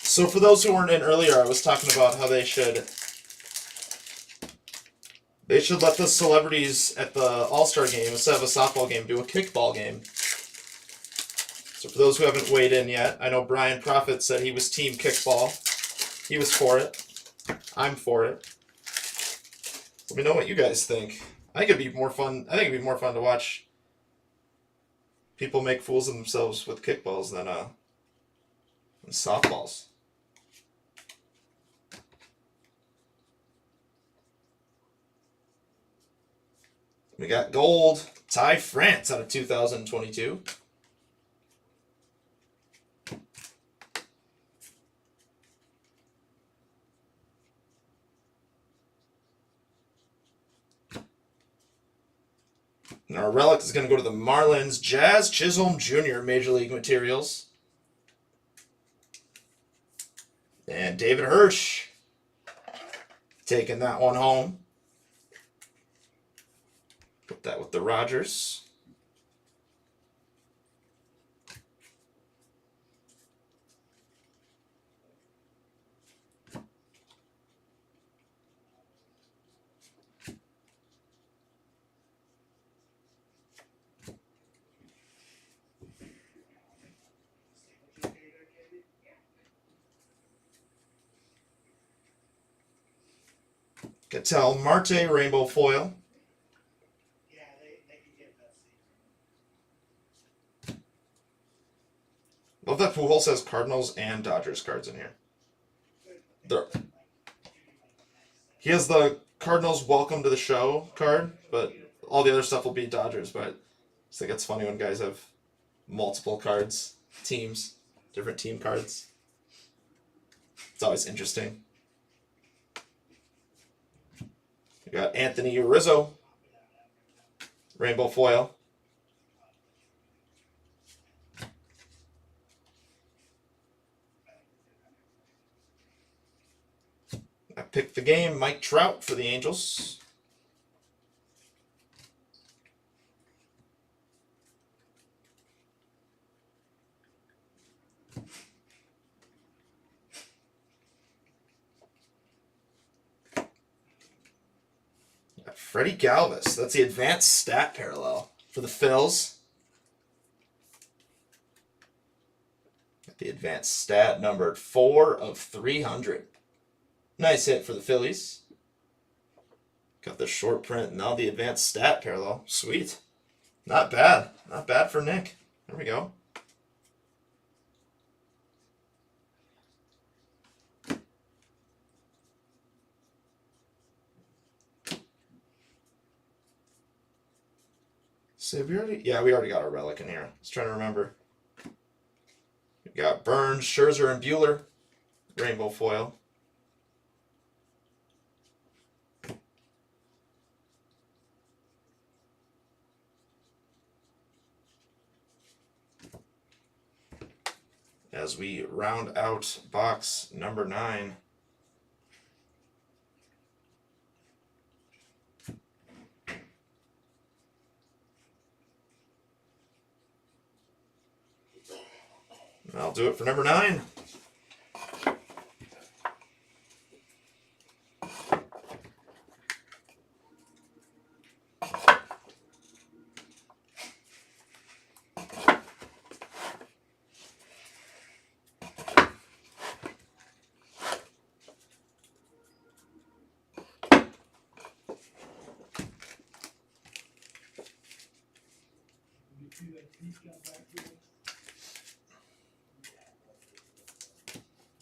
So for those who weren't in earlier, I was talking about how they should let the celebrities at the All-Star game, instead of a softball game, do a kickball game. So for those who haven't weighed in yet, I know Brian Prophet said he was team kickball. He was for it. I'm for it. Let me know what you guys think. I think it'd be more fun. I think it'd be more fun to watch people make fools of themselves with kickballs than softballs. We got gold, Ty France out of 2022. And our relic is going to go to the Marlins, Jazz Chisholm Jr., Major League Materials. And David Hirsch taking that one home. Put that with the Rogers. Cattell Marte Rainbow Foil. Love that Pujols has Cardinals and Dodgers cards in here. He has the Cardinals Welcome to the Show card, but all the other stuff will be Dodgers. But I think it's funny when guys have multiple cards, teams, different team cards. It's always interesting. We got Anthony Rizzo, Rainbow Foil. I picked the game, Mike Trout for the Angels. Freddie Galvis. That's the advanced stat parallel for the Phils. The advanced stat numbered 4 of 300. Nice hit for the Phillies. Got the short print, now the advanced stat parallel. Sweet. Not bad. Not bad for Nick. There we go. So we already got our relic in here. I was trying to remember. We got Burns, Scherzer, and Bueller. Rainbow foil. As we round out box number 9. I'll do it for number 9.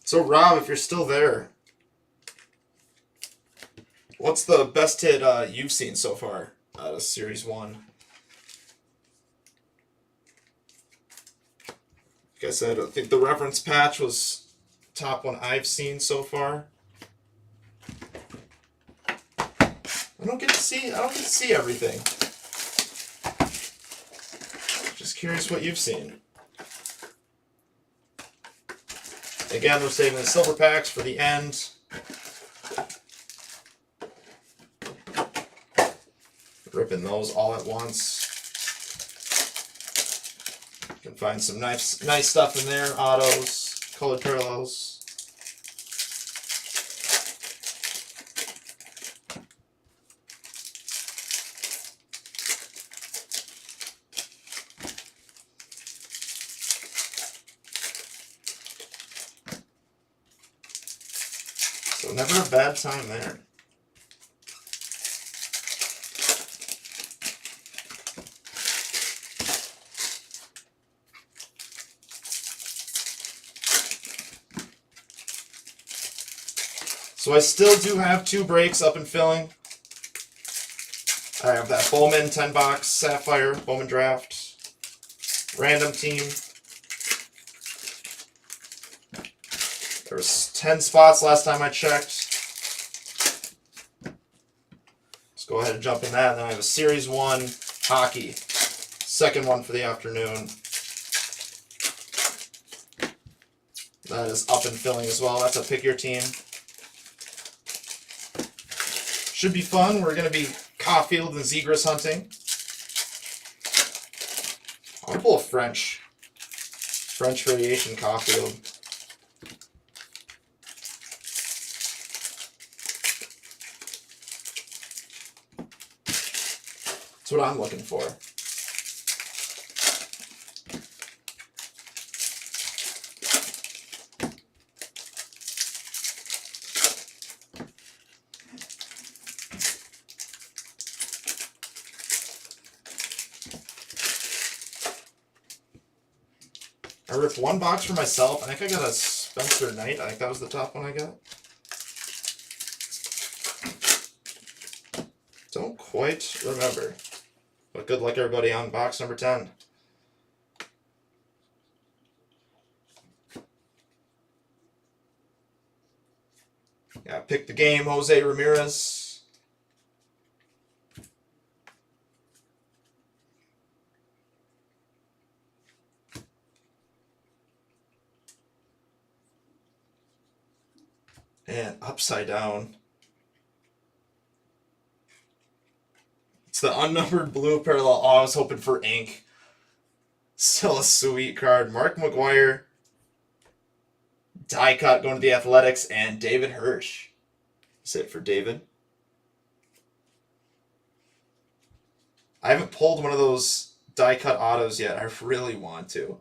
So, Rob, if you're still there, what's the best hit you've seen so far out of Series 1? Like I said, I think the reference patch was top one I've seen so far. I don't get to see everything. Just curious what you've seen. Again, we're saving the silver packs for the end. Ripping those all at once. You can find some nice stuff in there. Autos, colored parallels. So never a bad time there. So I still do have 2 breaks up and filling. I have that Bowman 10 box Sapphire Bowman draft. Random team. There was 10 spots last time I checked. Let's go ahead and jump in that. And then I have a Series 1 hockey. Second one for the afternoon. That is up and filling as well. That's a pick your team. Should be fun. We're going to be Caulfield and Zegras hunting. I'll pull a French variation Caulfield. That's what I'm looking for. I ripped 1 box for myself. I think I got a Spencer Knight. I think that was the top one I got. Don't quite remember. But good luck, everybody, on box number 10. Yeah, pick the game, Jose Ramirez. And upside down. It's the unnumbered blue parallel. Oh, I was hoping for ink. Still a sweet card. Mark McGuire. Die cut going to the Athletics. And David Hirsch. That's it for David. I haven't pulled one of those die cut autos yet. I really want to.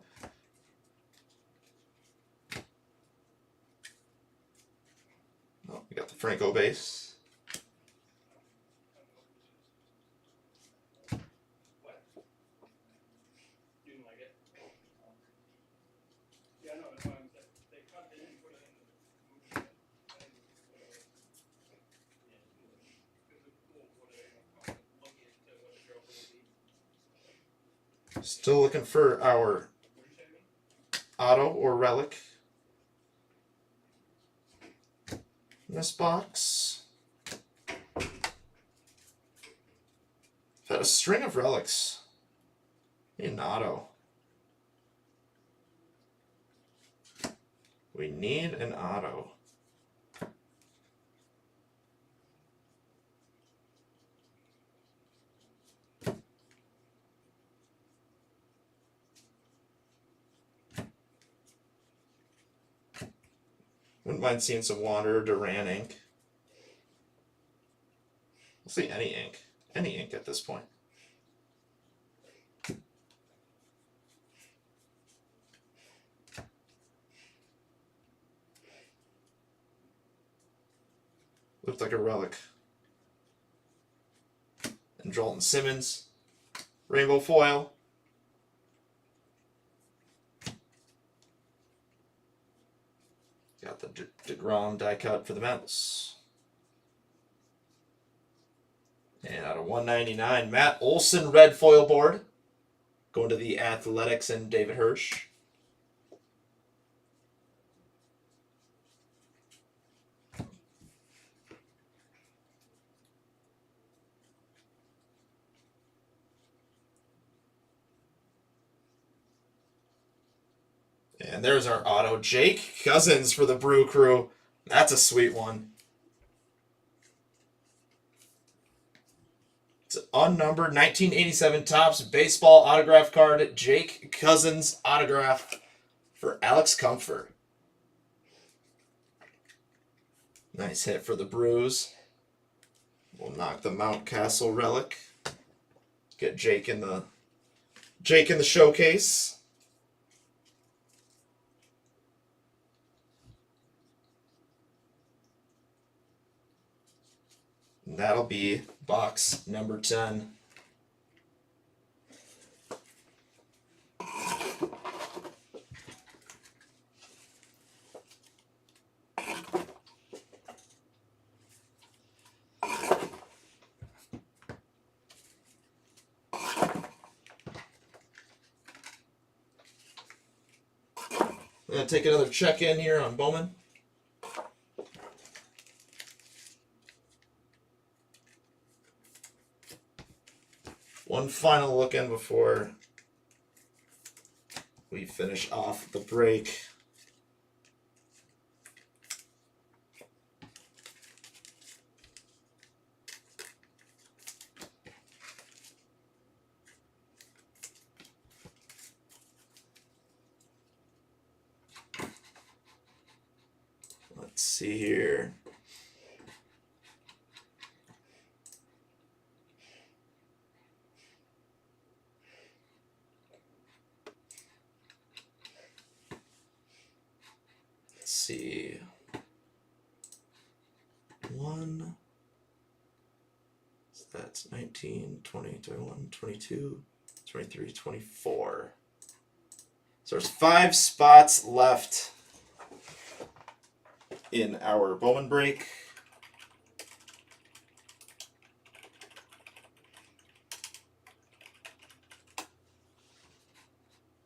Oh, we got the Franco base. Still looking for our auto or relic in this box. I've had a string of relics. Need an auto. We need an auto. Wouldn't mind seeing some Wander Duran ink. We'll see any ink. Any ink at this point. Looked like a relic. And Jolton Simmons. Rainbow foil. Got the DeGrom die cut for the Mets. And out of 199, Matt Olson red foil board. Going to the Athletics and David Hirsch. And there's our auto. Jake Cousins for the Brew Crew. That's a sweet one. It's an unnumbered 1987 Topps baseball autograph card. Jake Cousins autograph for Alex Comfort. Nice hit for the Brews. We'll knock the Mountcastle relic. Get Jake in the showcase. And that'll be box number 10. We're going to take another check-in here on Bowman. One final look in before we finish off the break. Let's see here. Let's see. 1. So that's 19, 20, 21, 22, 23, 24. So there's 5 spots left in our Bowman break.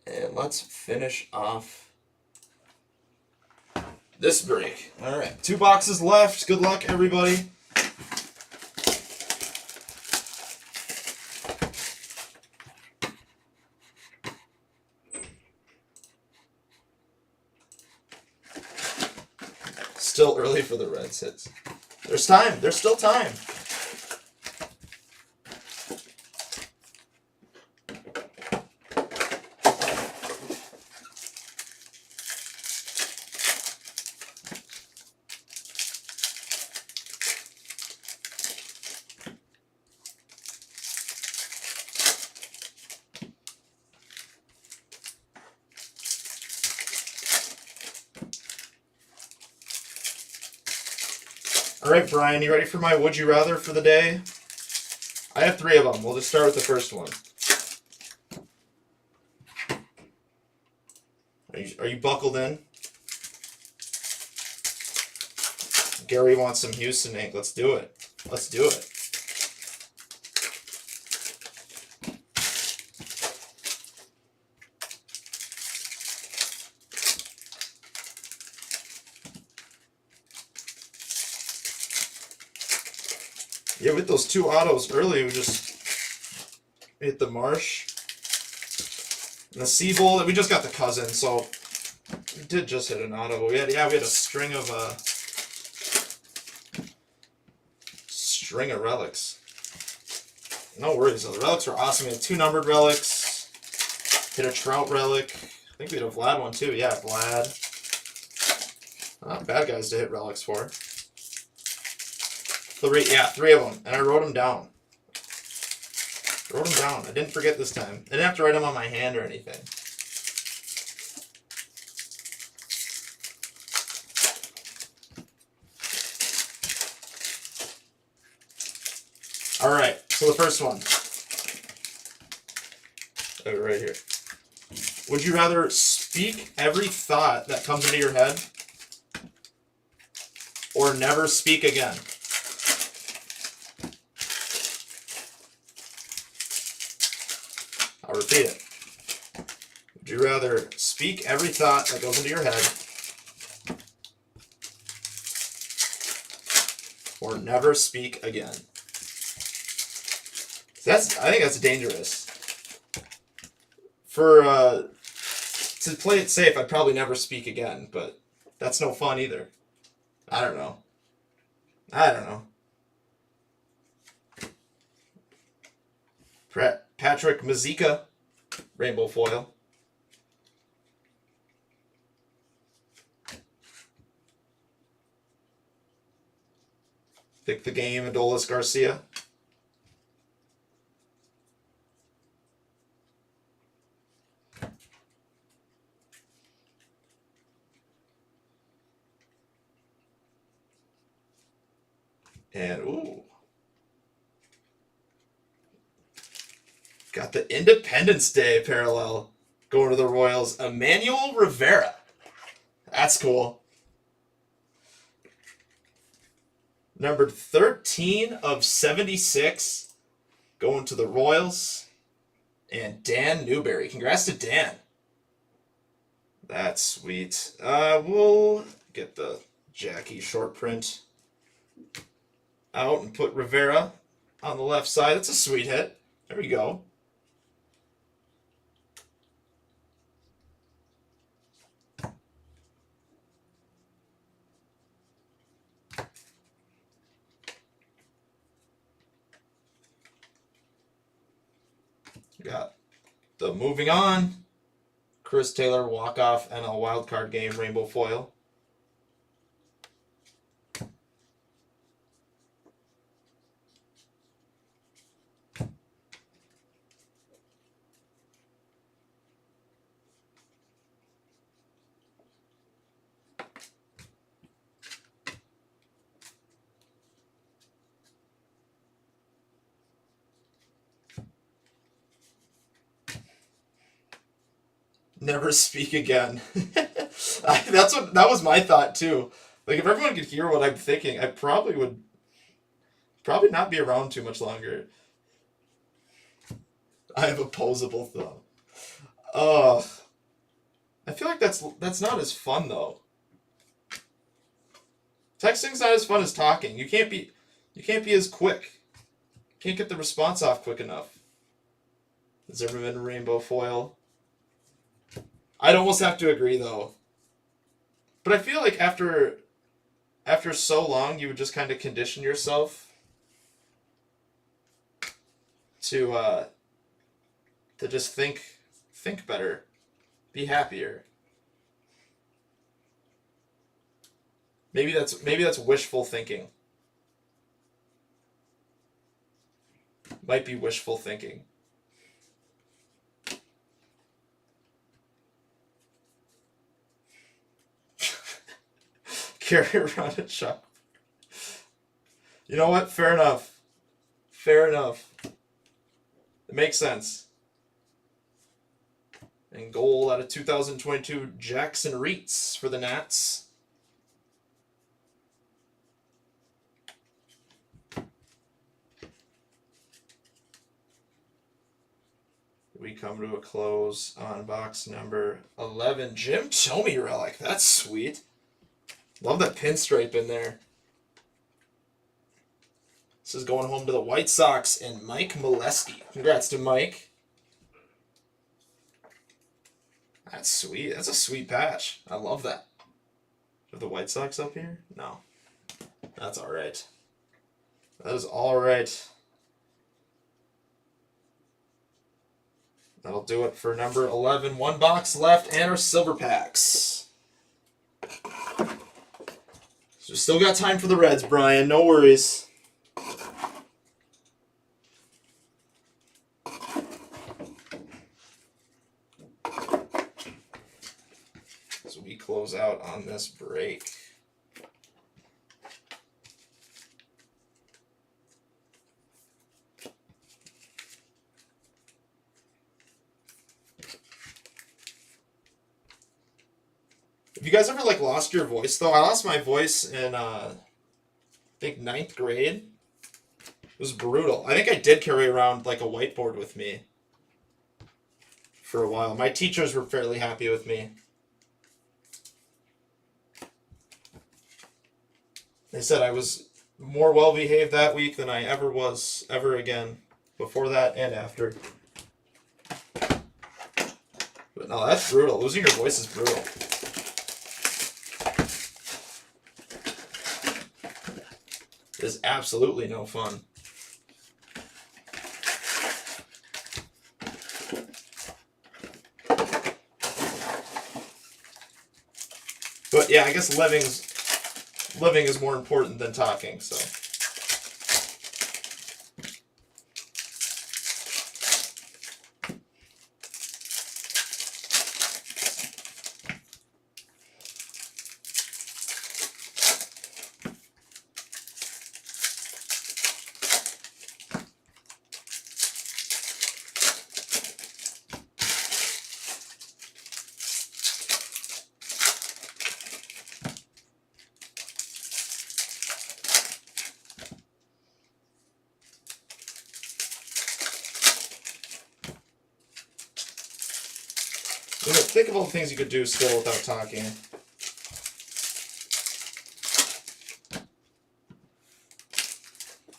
And let's finish off this break. All right, 2 boxes left. Good luck, everybody. Still early for the Reds hits. There's time. There's still time. All right, Brian, you ready for my Would You Rather for the day? I have 3 of them. We'll just start with the first one. Are you buckled in? Gary wants some Houston ink. Let's do it. Let's do it. Yeah, with those 2 autos early, we just hit the Marsh and the Seabold. We just got the Cousin, so we did just hit an auto. We had a string of relics. No worries though. The relics were awesome. We had 2 numbered relics. Hit a Trout relic. I think we had a Vlad one too. Yeah, Vlad. Not bad guys to hit relics for. 3 of them, and I wrote them down. I didn't forget this time. I didn't have to write them on my hand or anything. All right, so the first one. Right here. Would you rather speak every thought that comes into your head or never speak again? I'll repeat it. Would you rather speak every thought that goes into your head or never speak again? I think that's dangerous. To play it safe, I'd probably never speak again, but that's no fun either. I don't know. Patrick Mazika, rainbow foil. Pick the game, Adolis Garcia. And, ooh. Got the Independence Day parallel going to the Royals. Emmanuel Rivera. That's cool. Numbered 13 of 76 going to the Royals. And Dan Newberry. Congrats to Dan. That's sweet. We'll get the Jackie short print out and put Rivera on the left side. That's a sweet hit. There we go. Got the moving on. Chris Taylor walk-off NL wildcard game rainbow foil. Never speak again. That was my thought too. Like if everyone could hear what I'm thinking, I probably would not be around too much longer. I have opposable thumb. I feel like that's not as fun though. Texting's not as fun as talking. You can't be as quick. Can't get the response off quick enough. Zimmerman rainbow foil. I'd almost have to agree though. But I feel like after so long, you would just kind of condition yourself to just think better, be happier. Maybe that's wishful thinking. Might be wishful thinking. Carry around a chalk. You know what? Fair enough. It makes sense. And gold out of 2022, Jackson Reitz for the Nats. We come to a close on box number 11. Jim Thome relic. That's sweet. Love that pinstripe in there. This is going home to the White Sox and Mike Molesky. Congrats to Mike. That's sweet. That's a sweet patch. I love that. Are the White Sox up here? No. That's all right. That is all right. That'll do it for number 11. One box left and our silver packs. So still got time for the Reds, Brian. No worries. So we close out on this break. Have you guys ever like lost your voice though? I lost my voice in I think ninth grade. It was brutal. I think I did carry around like a whiteboard with me for a while. My teachers were fairly happy with me. They said I was more well behaved that week than I ever was ever again, before that and after. But no, that's brutal. Losing your voice is brutal. It is absolutely no fun. But yeah, I guess living is more important than talking, so. Think of all the things you could do still without talking.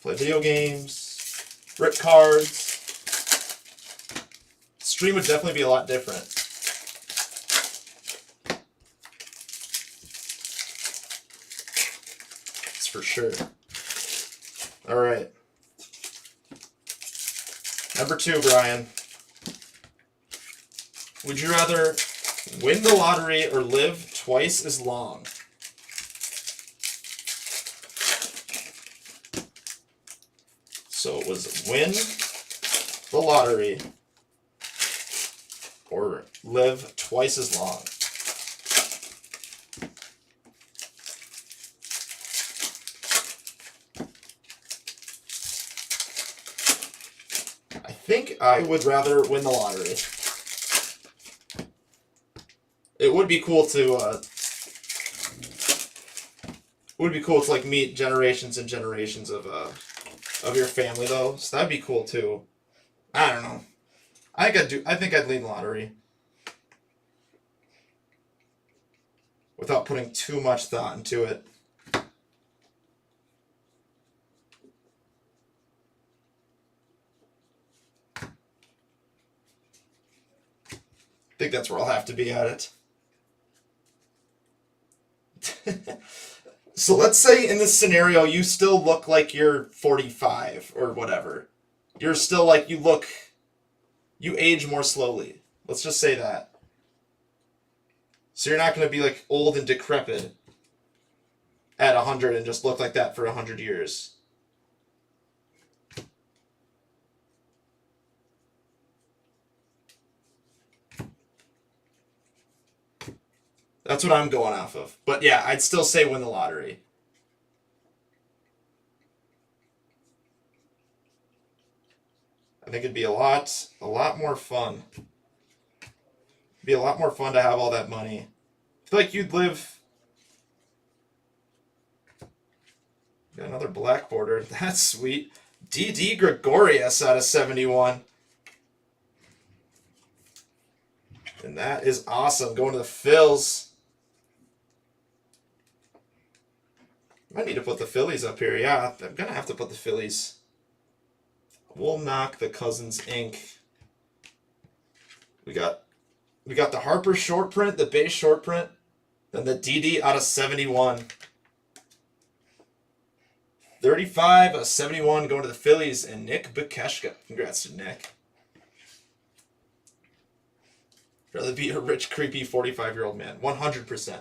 Play video games, rip cards. Stream would definitely be a lot different. That's for sure. All right. Number 2, Brian. Would you rather win the lottery or live twice as long? So it was win the lottery or live twice as long. I think I would rather win the lottery. It would be cool to like meet generations and generations of your family though. So that'd be cool too. I don't know. I think I'd lean lottery. Without putting too much thought into it. I think that's where I'll have to be at it. So let's say in this scenario you still look like you're 45 or whatever. You're still like you age more slowly. Let's just say that. So you're not going to be like old and decrepit at 100 and just look like that for 100 years. That's what I'm going off of. But yeah, I'd still say win the lottery. I think it'd be a lot more fun. It'd be a lot more fun to have all that money. I feel like you'd live. Got another black border. That's sweet. D.D. Gregorius out of 71. And that is awesome. Going to the Phils. Might need to put the Phillies up here. Yeah, I'm going to have to put the Phillies. We'll knock the Cousins Inc. We got the Harper short print, the base short print, then the DD out of 71. 35 out of 71 going to the Phillies and Nick Bukeshka. Congrats to Nick. Rather be a rich, creepy 45-year-old man. 100%.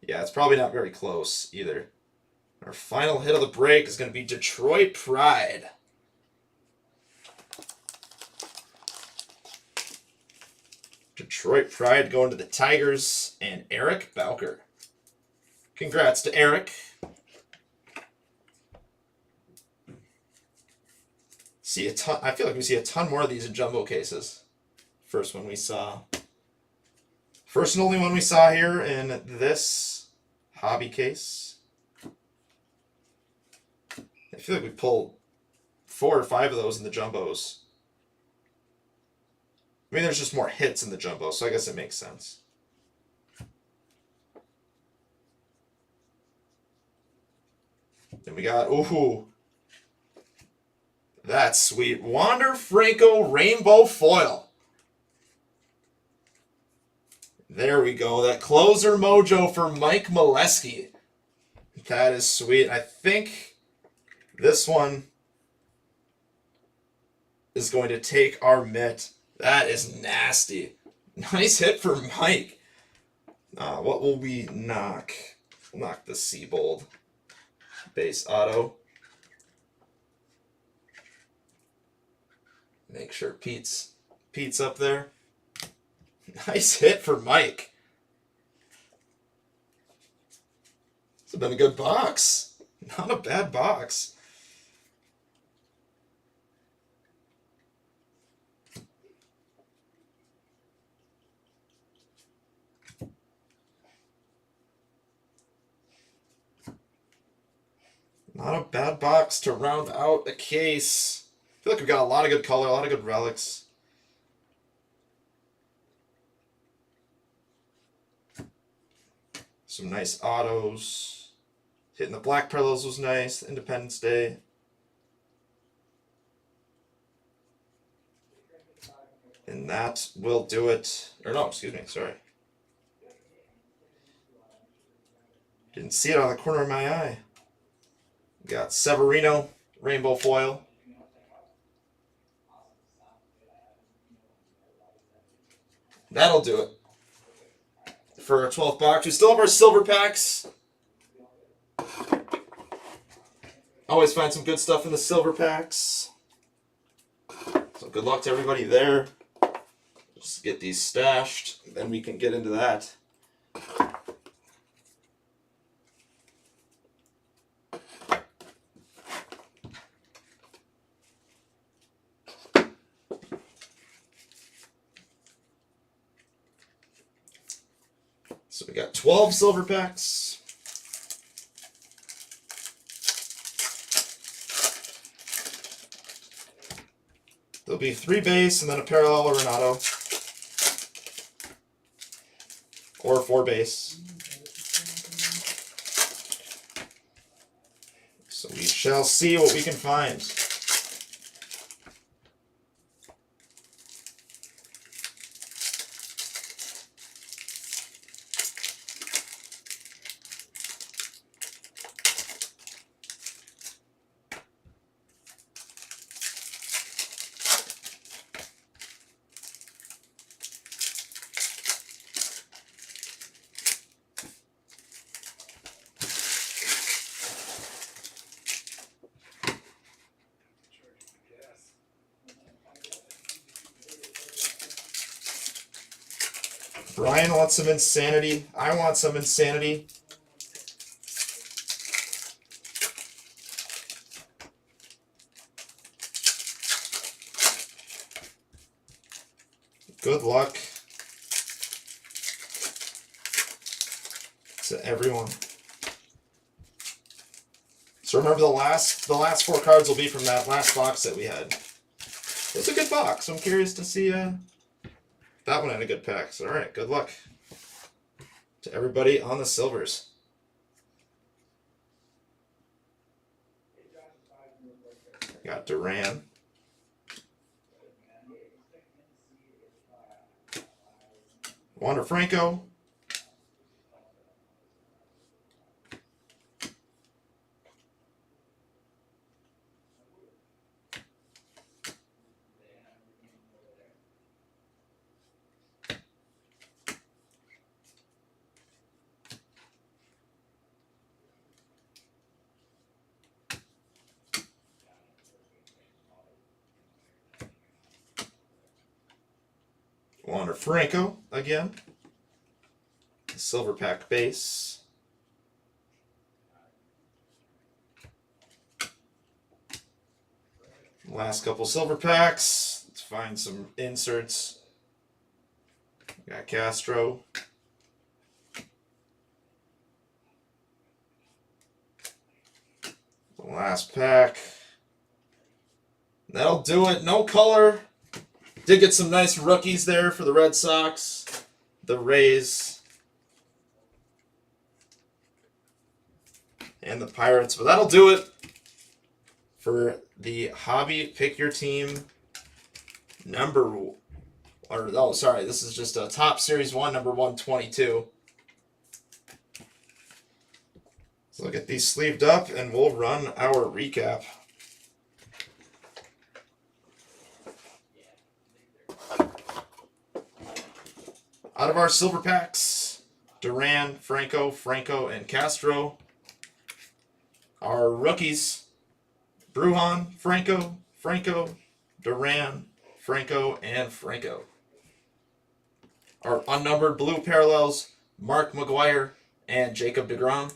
Yeah, it's probably not very close either. Our final hit of the break is going to be Detroit Pride. Detroit Pride going to the Tigers and Eric Bowker. Congrats to Eric. See a ton. I feel like we see a ton more of these in jumbo cases. First one we saw. First and only one we saw here in this hobby case. I feel like we pulled 4 or 5 of those in the jumbos. I mean, there's just more hits in the jumbo, so I guess it makes sense. Then we got, ooh, that's sweet. Wander Franco Rainbow Foil. There we go. That closer mojo for Mike Molesky. That is sweet. I think this one is going to take our mitt. That is nasty. Nice hit for Mike. What will we knock? We'll knock the Seabold base auto. Make sure Pete's up there. Nice hit for Mike. This has been a good box. Not a bad box. Not a bad box to round out a case. I feel like we've got a lot of good color, a lot of good relics. Some nice autos. Hitting the black parallels was nice. Independence Day. And that will do it. Or no, excuse me, sorry. Didn't see it out of the corner of my eye. Got Severino, Rainbow Foil. That'll do it for our 12th box. We still have our silver packs. Always find some good stuff in the silver packs. So good luck to everybody there. Just get these stashed, then we can get into that. So we got 12 silver packs. There'll be 3 base and then a parallel or an auto. Or 4 base. So we shall see what we can find. Brian wants some insanity. I want some insanity. Good luck to everyone. So remember the last 4 cards will be from that last box that we had. It was a good box. I'm curious to see that one had a good pack. So, all right, good luck to everybody on the silvers. Got Duran. Wander Franco. Wander Franco again. Silver pack base. Last couple silver packs. Let's find some inserts. Got Castro. The last pack. That'll do it. No color. Did get some nice rookies there for the Red Sox, the Rays, and the Pirates. But that'll do it for the Hobby Pick Your Team this is just a Top Series 1, number 122. So we'll get these sleeved up and we'll run our recap. Out of our silver packs, Duran, Franco, and Castro. Our rookies, Brujan, Franco, Duran, Franco, and Franco. Our unnumbered blue parallels, Mark McGwire and Jacob deGrom.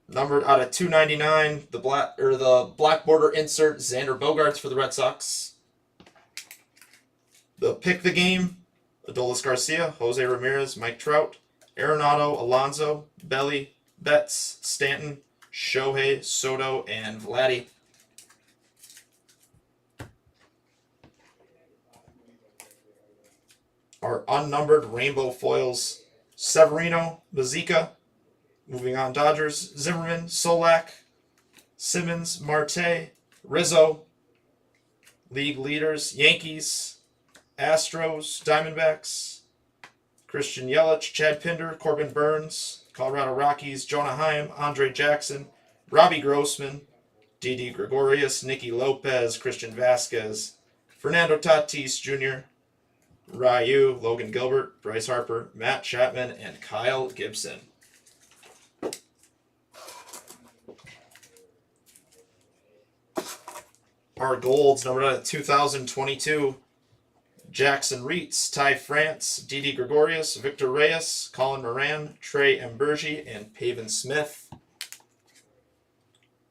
Numbered out of 299, the black border insert, Xander Bogaerts for the Red Sox. The pick the game, Adolis Garcia, Jose Ramirez, Mike Trout, Arenado, Alonso, Belly, Betts, Stanton, Shohei, Soto, and Vladdy. Our unnumbered rainbow foils, Severino, Bazika, moving on Dodgers, Zimmerman, Solak, Simmons, Marte, Rizzo, league leaders, Yankees, Astros, Diamondbacks, Christian Yelich, Chad Pinder, Corbin Burns, Colorado Rockies, Jonah Heim, Andre Jackson, Robbie Grossman, Didi Gregorius, Nicky Lopez, Christian Vasquez, Fernando Tatis Jr., Ryu, Logan Gilbert, Bryce Harper, Matt Chapman, and Kyle Gibson. Our golds, numbered out of 2022, Jackson Reitz, Ty France, Didi Gregorius, Victor Reyes, Colin Moran, Trey Ambergi, and Pavin Smith.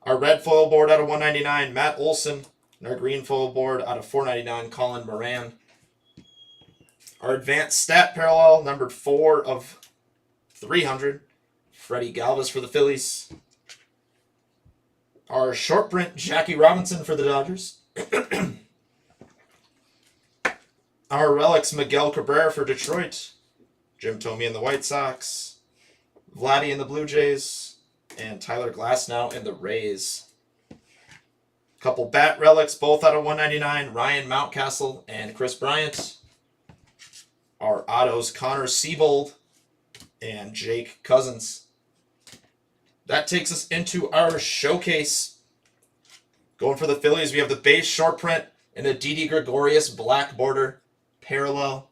Our red foil board out of 199, Matt Olson. And our green foil board out of 499, Colin Moran. Our advanced stat parallel, numbered 4 of 300, Freddie Galvis for the Phillies. Our short print, Jackie Robinson for the Dodgers. Our relics, Miguel Cabrera for Detroit, Jim Thome in the White Sox, Vladdy in the Blue Jays, and Tyler Glasnow in the Rays. Couple bat relics, both out of 199, Ryan Mountcastle and Chris Bryant. Our autos, Connor Siebold and Jake Cousins. That takes us into our showcase. Going for the Phillies, we have the base short print and a Didi Gregorius black border parallel.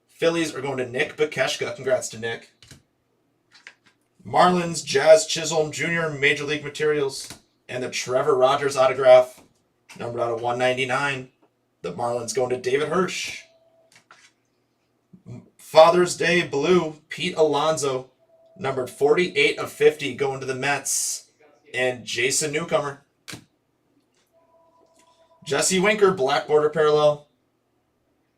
Phillies are going to Nick Bakeshka. Congrats to Nick. Marlins, Jazz Chisholm Jr. Major League Materials. And the Trevor Rogers autograph, numbered out of 199. The Marlins going to David Hirsch. Father's Day Blue, Pete Alonso, numbered 48 of 50, going to the Mets. And Jason Newcomer. Jesse Winker, black border parallel,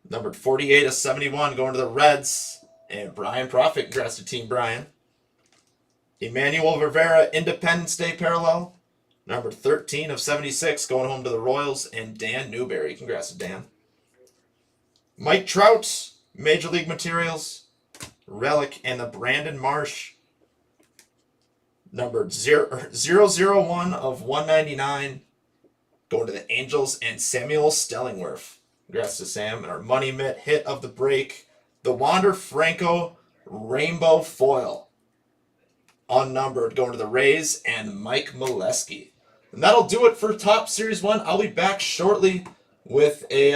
numbered 48 of 71, going to the Reds. And Brian Profit, congrats to Team Brian. Emmanuel Rivera, Independence Day parallel, numbered 13 of 76, going home to the Royals. And Dan Newberry, congrats to Dan. Mike Trout, Major League Materials, relic, and the Brandon Marsh, numbered 001 of 199, going to the Angels. And Samuel Stellingworth, congrats to Sam. And our Money Mitt hit of the break, the Wander Franco Rainbow Foil, unnumbered, going to the Rays. And Mike Molesky. And that'll do it for Top Series 1. I'll be back shortly with a